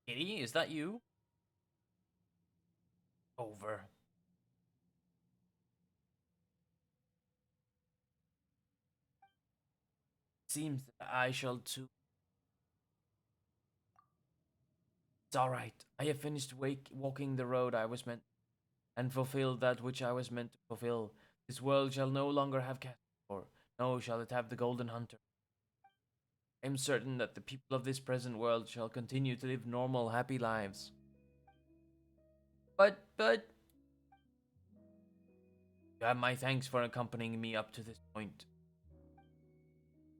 Kitty, is that you? Over. Seems that I shall too. It's all right. I have finished walking the road I was meant, and fulfilled that which I was meant to fulfill. This world shall no longer have Castor, no shall it have the Golden Hunter. I am certain that the people of this present world shall continue to live normal, happy lives. But, you have my thanks for accompanying me up to this point.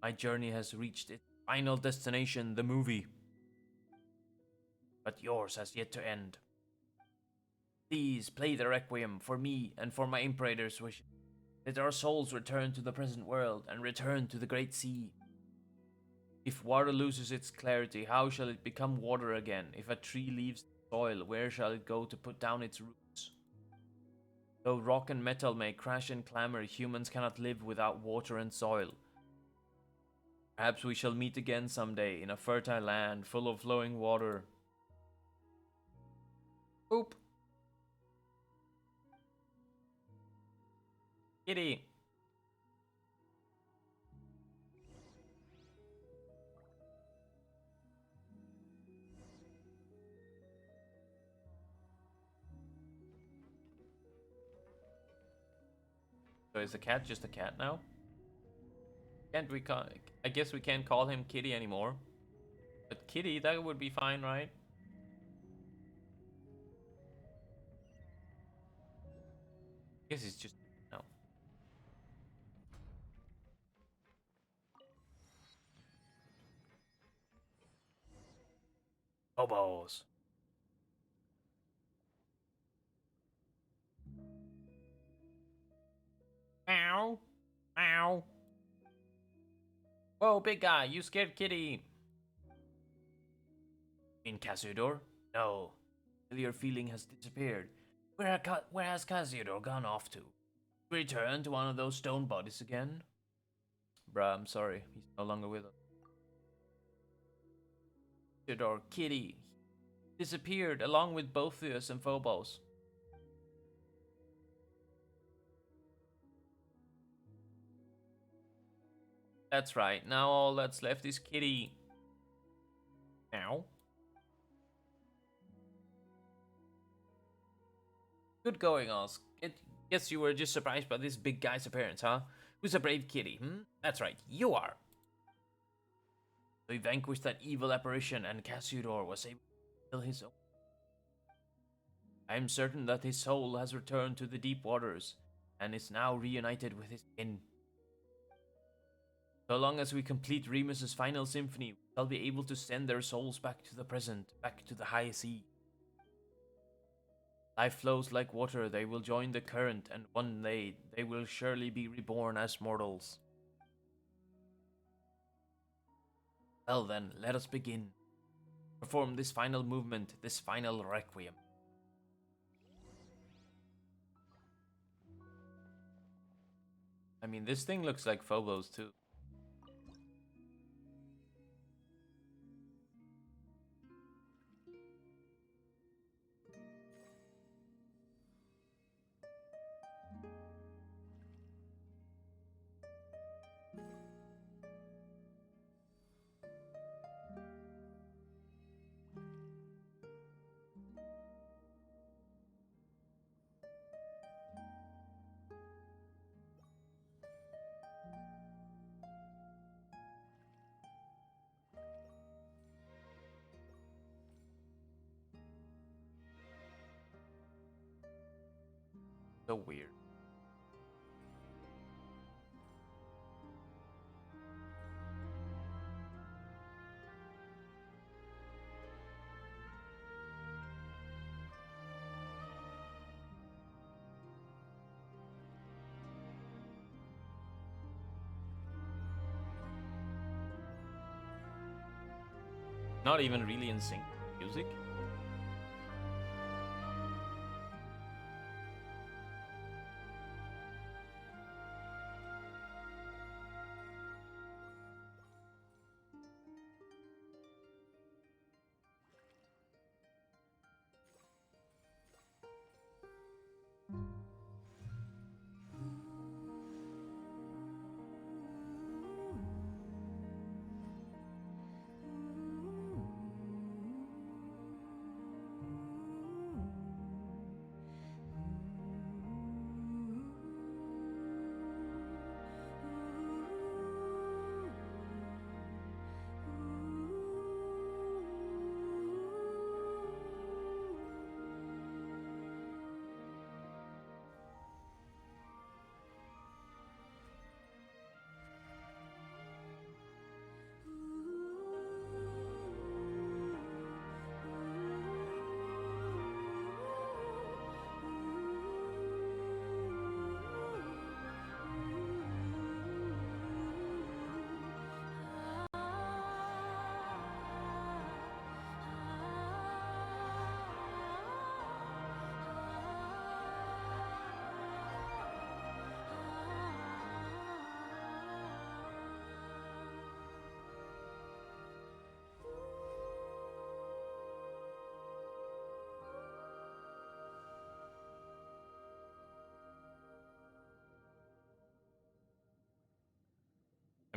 My journey has reached its final destination, the movie. But yours has yet to end. Please play the Requiem for me and for my Imperator's wish. Let our souls return to the present world and return to the Great Sea. If water loses its clarity, how shall it become water again? If a tree leaves the soil, where shall it go to put down its roots? Though rock and metal may crash and clamor, humans cannot live without water and soil. Perhaps we shall meet again someday in a fertile land full of flowing water. Oop. Kitty. So is the cat just a cat now? Can't we call? I guess we can't call him Kitty anymore. But Kitty, that would be fine, right? I guess it's just no. Hobos. Ow. Ow. Whoa, big guy, you scared Kitty. In Casudor? No. Your feeling has disappeared. Where has Casudor gone off to? Return to one of those stone bodies again? Bruh, I'm sorry. He's no longer with us. Casudor, Kitty. Disappeared along with Botheus and Phobos. That's right. Now all that's left is Kitty. Now. Good going, Oz. Guess you were just surprised by this big guy's appearance, huh? Who's a brave kitty, That's right, you are. We vanquished that evil apparition, and Casudor was able to kill his own. I am certain that his soul has returned to the deep waters and is now reunited with his kin. So long as we complete Remus's final symphony, we shall be able to send their souls back to the present, back to the high sea. Life flows like water, they will join the current, and one day they will surely be reborn as mortals. Well then, let us begin. Perform this final movement, this final requiem. I mean, this thing looks like Phobos too. So weird. Not even really in sync with music.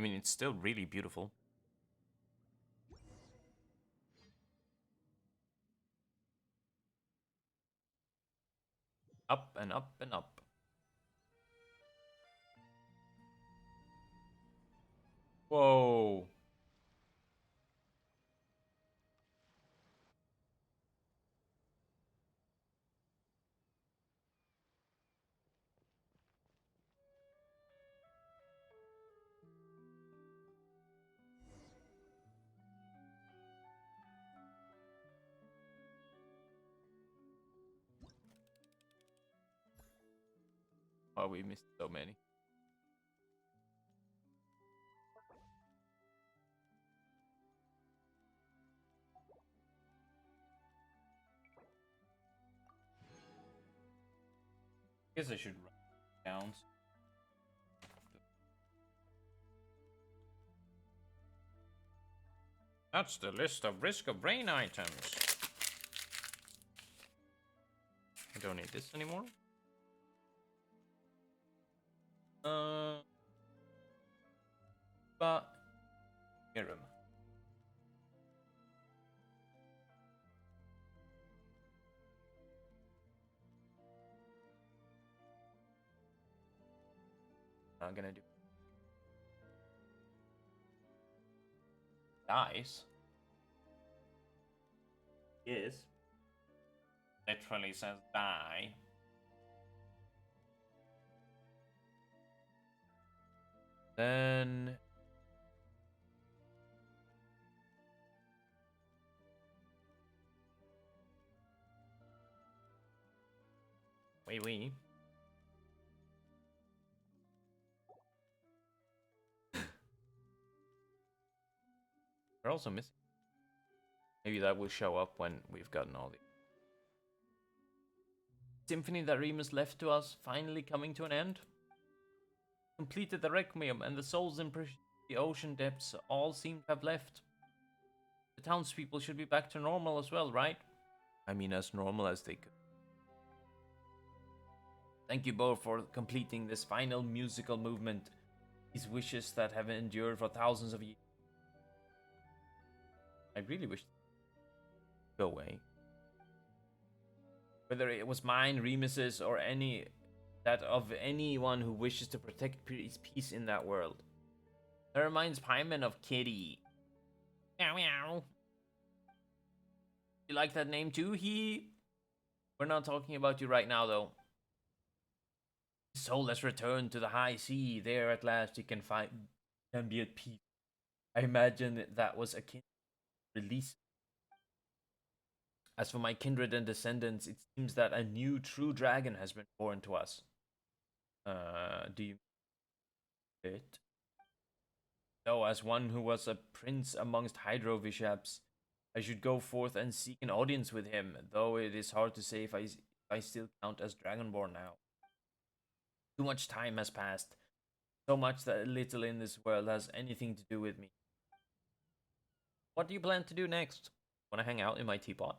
I mean, it's still really beautiful. Up and up and up. Whoa. Oh, we missed so many. Guess I should write down. That's the list of risk of brain items. I don't need this anymore. But Mirum. I'm gonna do dice. Yes. literally says die. Then wait. We're also missing. Maybe that will show up when we've gotten all the symphony that Remus left to us finally coming to an end. Completed the Requiem and the souls in the ocean depths all seem to have left. The townspeople should be back to normal as well, right? I mean, as normal as they could. Thank you both for completing this final musical movement. These wishes that have endured for thousands of years. I really wish go away. Whether it was mine, Remus's, or any that of anyone who wishes to protect peace in that world. That reminds Paimon of Kitty. Meow meow. You like that name too? We're not talking about you right now, though. His soul has returned to the high sea. There, at last, he can be at peace. I imagine that was akin to release. As for my kindred and descendants, it seems that a new true dragon has been born to us. Do you it? No, as one who was a prince amongst Hydrovishaps, I should go forth and seek an audience with him, though it is hard to say if I still count as Dragonborn now. Too much time has passed, so much that little in this world has anything to do with me. What do you plan to do next? Want to hang out in my teapot?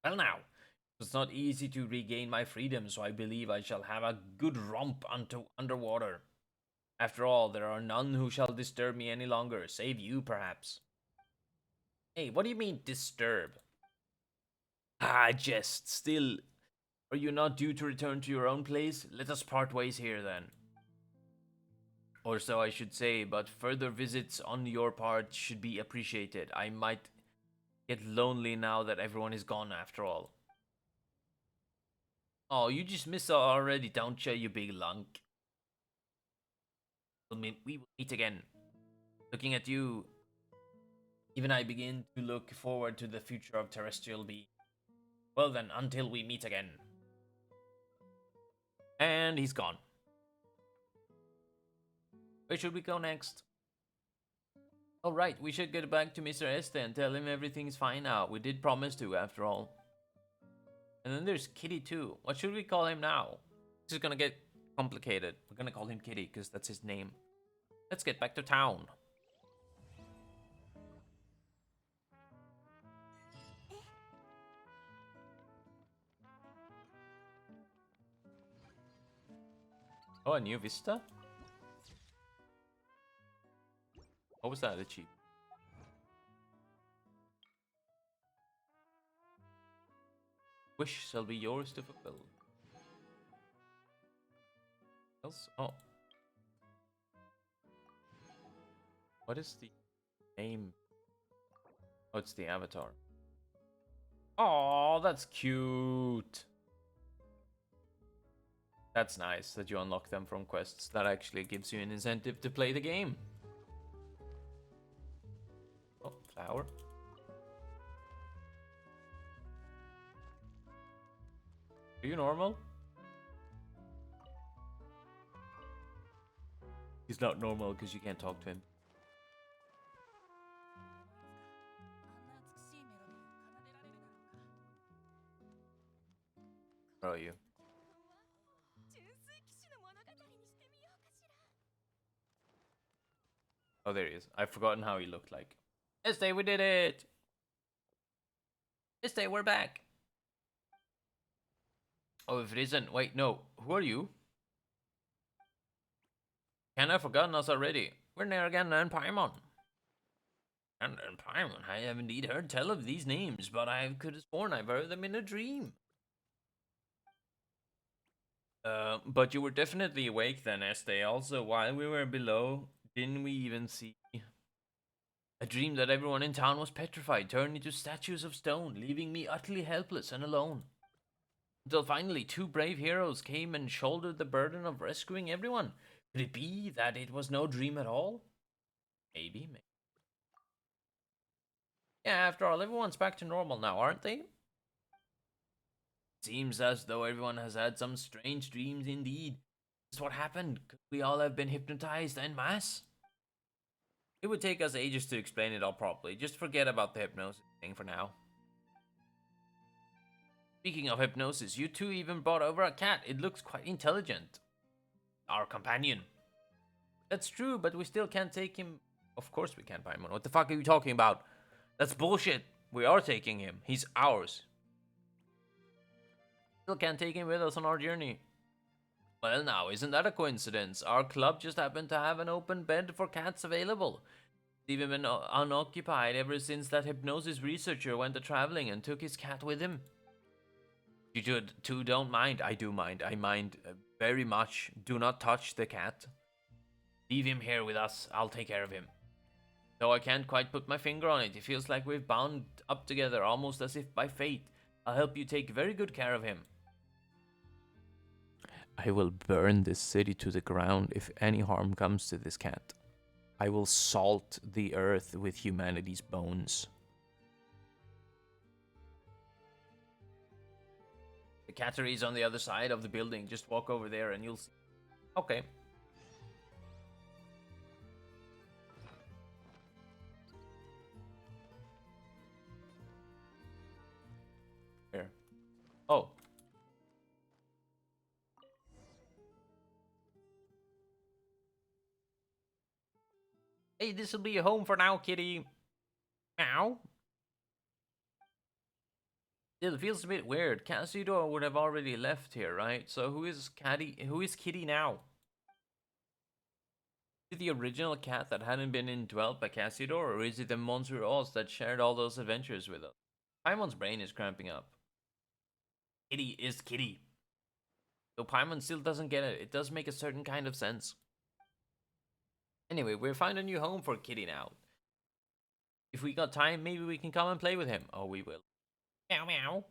Well now, it's not easy to regain my freedom, so I believe I shall have a good romp underwater. After all, there are none who shall disturb me any longer, save you, perhaps. Hey, what do you mean, disturb? Ah, jest. Still, are you not due to return to your own place? Let us part ways here, then. Or so I should say, but further visits on your part should be appreciated. I might get lonely now that everyone is gone, after all. Oh, you just miss her already, don't you big lunk? We will meet again. Looking at you, even I begin to look forward to the future of terrestrial being. Well then, until we meet again. And he's gone. Where should we go next? Oh right, we should get back to Mr. Este and tell him everything's fine now. We did promise to, after all. And then there's Kitty too. What should we call him now? This is gonna get complicated. We're gonna call him Kitty because that's his name. Let's get back to town. Oh, a new vista? What was that achieved? Wish shall be yours to fulfill. Else? Oh. What is the name? Oh, it's the avatar. Oh, that's cute. That's nice that you unlock them from quests. That actually gives you an incentive to play the game. Oh, flower. Are you normal? He's not normal because you can't talk to him. Where are you? Oh, there he is. I've forgotten how he looked like. Este, we did it! Este, we're back! Oh, if it isn't, wait, no. Who are you? Can I have forgotten us already? We're Nergan and Paimon. And Paimon, I have indeed heard tell of these names, but I could have sworn I've heard them in a dream. But you were definitely awake then, Este. Also, while we were below, didn't we even see I dreamed that everyone in town was petrified, turned into statues of stone, leaving me utterly helpless and alone. Until finally, two brave heroes came and shouldered the burden of rescuing everyone. Could it be that it was no dream at all? Maybe, maybe. Yeah, after all, everyone's back to normal now, aren't they? Seems as though everyone has had some strange dreams indeed. Is what happened? Could we all have been hypnotized en masse? It would take us ages to explain it all properly. Just forget about the hypnosis thing for now. Speaking of hypnosis, you two even brought over a cat. It looks quite intelligent. Our companion. That's true, but we still can't take him. Of course we can't, Paimon. What the fuck are you talking about? That's bullshit. We are taking him. He's ours. Still can't take him with us on our journey. Well, now, isn't that a coincidence? Our club just happened to have an open bed for cats available. It's even been unoccupied ever since that hypnosis researcher went a traveling and took his cat with him. You two don't mind. I do mind. I mind very much. Do not touch the cat. Leave him here with us. I'll take care of him. Though I can't quite put my finger on it. It feels like we've bound up together, almost as if by fate. I'll help you take very good care of him. I will burn this city to the ground if any harm comes to this cat. I will salt the earth with humanity's bones. The cattery is on the other side of the building. Just walk over there and you'll see. Okay. Here. Oh. Hey, this'll be your home for now, kitty. Meow. Still, it feels a bit weird. Cassidor would have already left here, right? So who is Kitty now? Is it the original cat that hadn't been indwelt by Cassidor, or is it the Monsieur Oz that shared all those adventures with us? Paimon's brain is cramping up. Kitty is Kitty. Though Paimon still doesn't get it, it does make a certain kind of sense. Anyway, we'll find a new home for Kitty now. If we got time, maybe we can come and play with him. Oh, we will. Meow meow.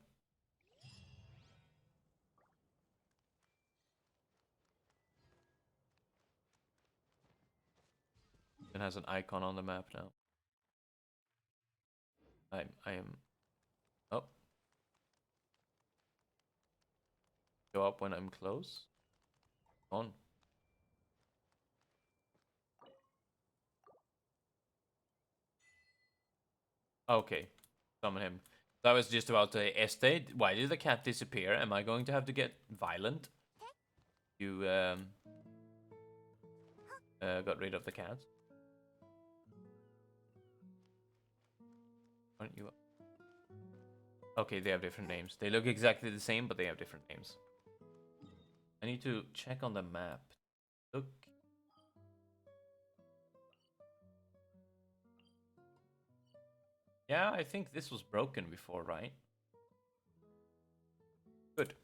It has an icon on the map now. I am. Oh. Show up when I'm close. On. Okay. Summon him. So I was just about to estate. Why did the cat disappear? Am I going to have to get violent? You got rid of the cat. Aren't you? Okay, they have different names. They look exactly the same, but they have different names. I need to check on the map. Look. Yeah, I think this was broken before, right? Good.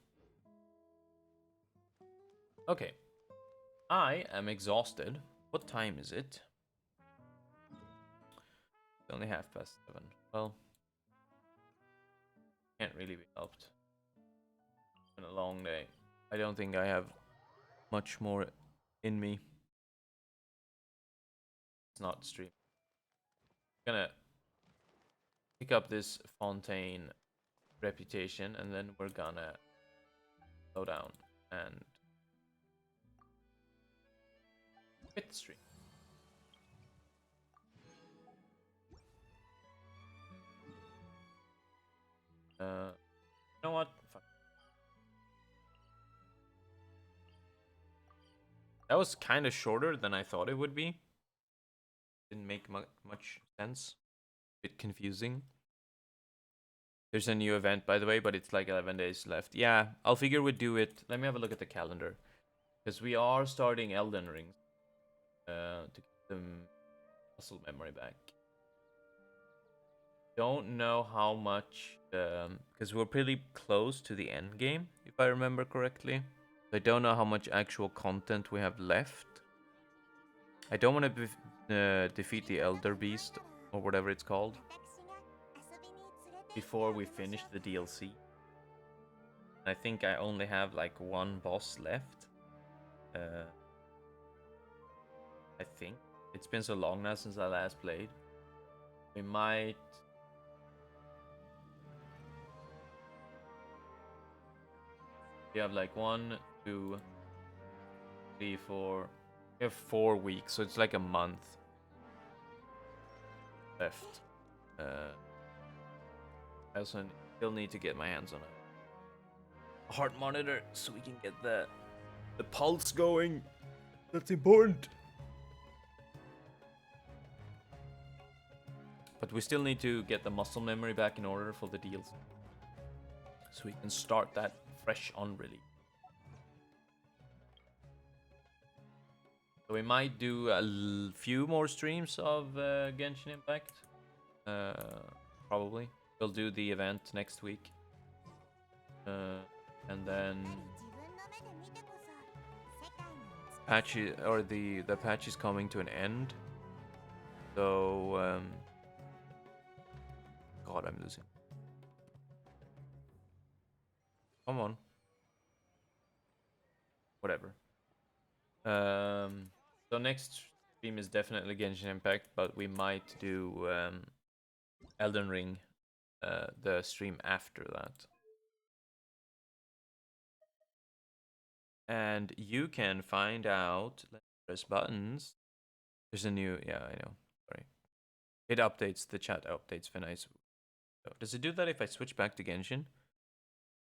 Okay. I am exhausted. What time is it? It's only 7:30. Well, can't really be helped. It's been a long day. I don't think I have much more in me. It's not stream. I'm gonna pick up this Fontaine reputation and then we're gonna slow down and quit the stream. You know what? Fuck. That was kind of shorter than I thought it would be. Didn't make much sense. Bit confusing. There's a new event, by the way, but it's like 11 days left. Yeah, I'll figure we'd do it. Let me have a look at the calendar. Because we are starting Elden Ring. To get some muscle memory back. Don't know how much... because we're pretty close to the end game, if I remember correctly. I don't know how much actual content we have left. I don't want to defeat the Elder Beast or whatever it's called, 私が遊びに連れて行って before あ we げましょ finish う the DLC. I think I only have like one boss left. I think it's been so long now since I last played. We might. We have like 1, 2, 3, 4. We have 4 weeks, so it's like a month left. I also still need to get my hands on a heart monitor so we can get the pulse going. That's important. But we still need to get the muscle memory back in order for the deals, so we can start that fresh on release. So we might do a few more streams of Genshin Impact. Probably. We'll do the event next week. And then 自分の目で見てこそ世界の美しさ patch or the patch is coming to an end. So God, I'm losing. Come on. Whatever. So next stream is definitely Genshin Impact, but we might do Elden Ring, the stream after that. And you can find out. Let's press buttons. There's a new. Yeah, I know. Sorry. It updates. The chat updates when I. Does it do that if I switch back to Genshin?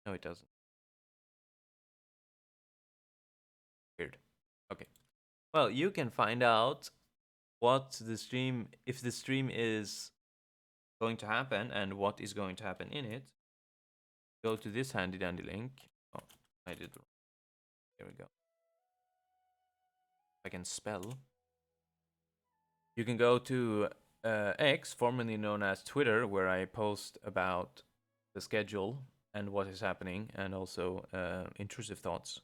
No, it doesn't. Weird. Okay. Well, you can find out what the stream, if the stream is going to happen and what is going to happen in it. Go to this handy dandy link. Oh, I did wrong. Here we go. I can spell. You can go to X, formerly known as Twitter, where I post about the schedule and what is happening, and also intrusive thoughts.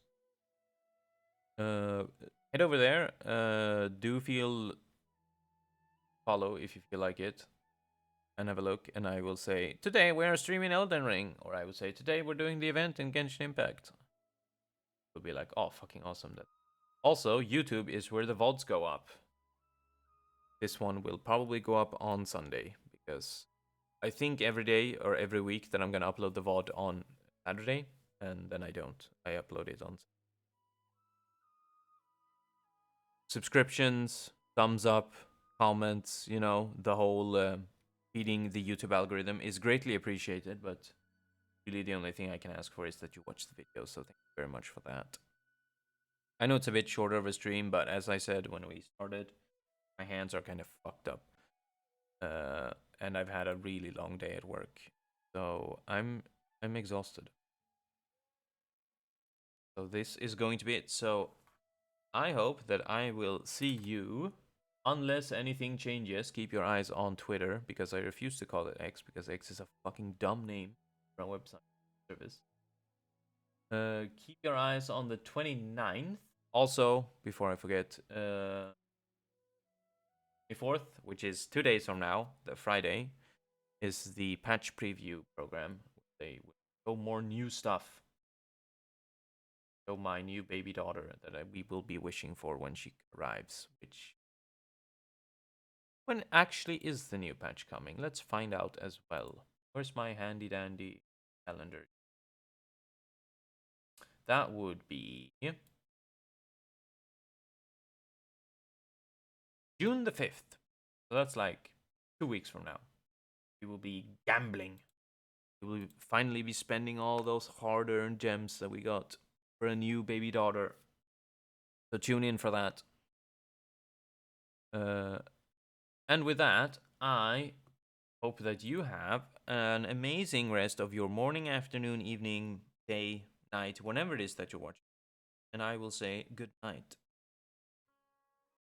Head over there. Do follow if you feel like it, and have a look. And I will say today we are streaming Elden Ring, or I will say today we're doing the event in Genshin Impact. It'll be like, oh, fucking awesome. That. Also, YouTube is where the VODs go up. This one will probably go up on Sunday because I think every day or every week that I'm gonna upload the VOD on Saturday, and then I don't. I upload it on subscriptions, thumbs up, comments. You know, the whole feeding the YouTube algorithm is greatly appreciated. But really, the only thing I can ask for is that you watch the video. So thank you very much for that. I know it's a bit shorter of a stream, but as I said when we started, my hands are kind of fucked up. And I've had a really long day at work, so I'm exhausted. So this is going to be it. So I hope that I will see you, unless anything changes. Keep your eyes on Twitter, because I refuse to call it X, because X is a fucking dumb name for a website service. Keep your eyes on the 29th. Also, before I forget, 24th, which is 2 days from now, the Friday, is the patch preview program. They will show more new stuff. Show my new baby daughter that we will be wishing for when she arrives. When actually is the new patch coming? Let's find out as well. Where's my handy dandy calendar? That would be June the 5th. So that's like 2 weeks from now. We will be gambling. We will finally be spending all those hard-earned gems that we got for a new baby daughter. So tune in for that. And with that, I hope that you have an amazing rest of your morning, afternoon, evening, day, night, whenever it is that you're watching. And I will say good night.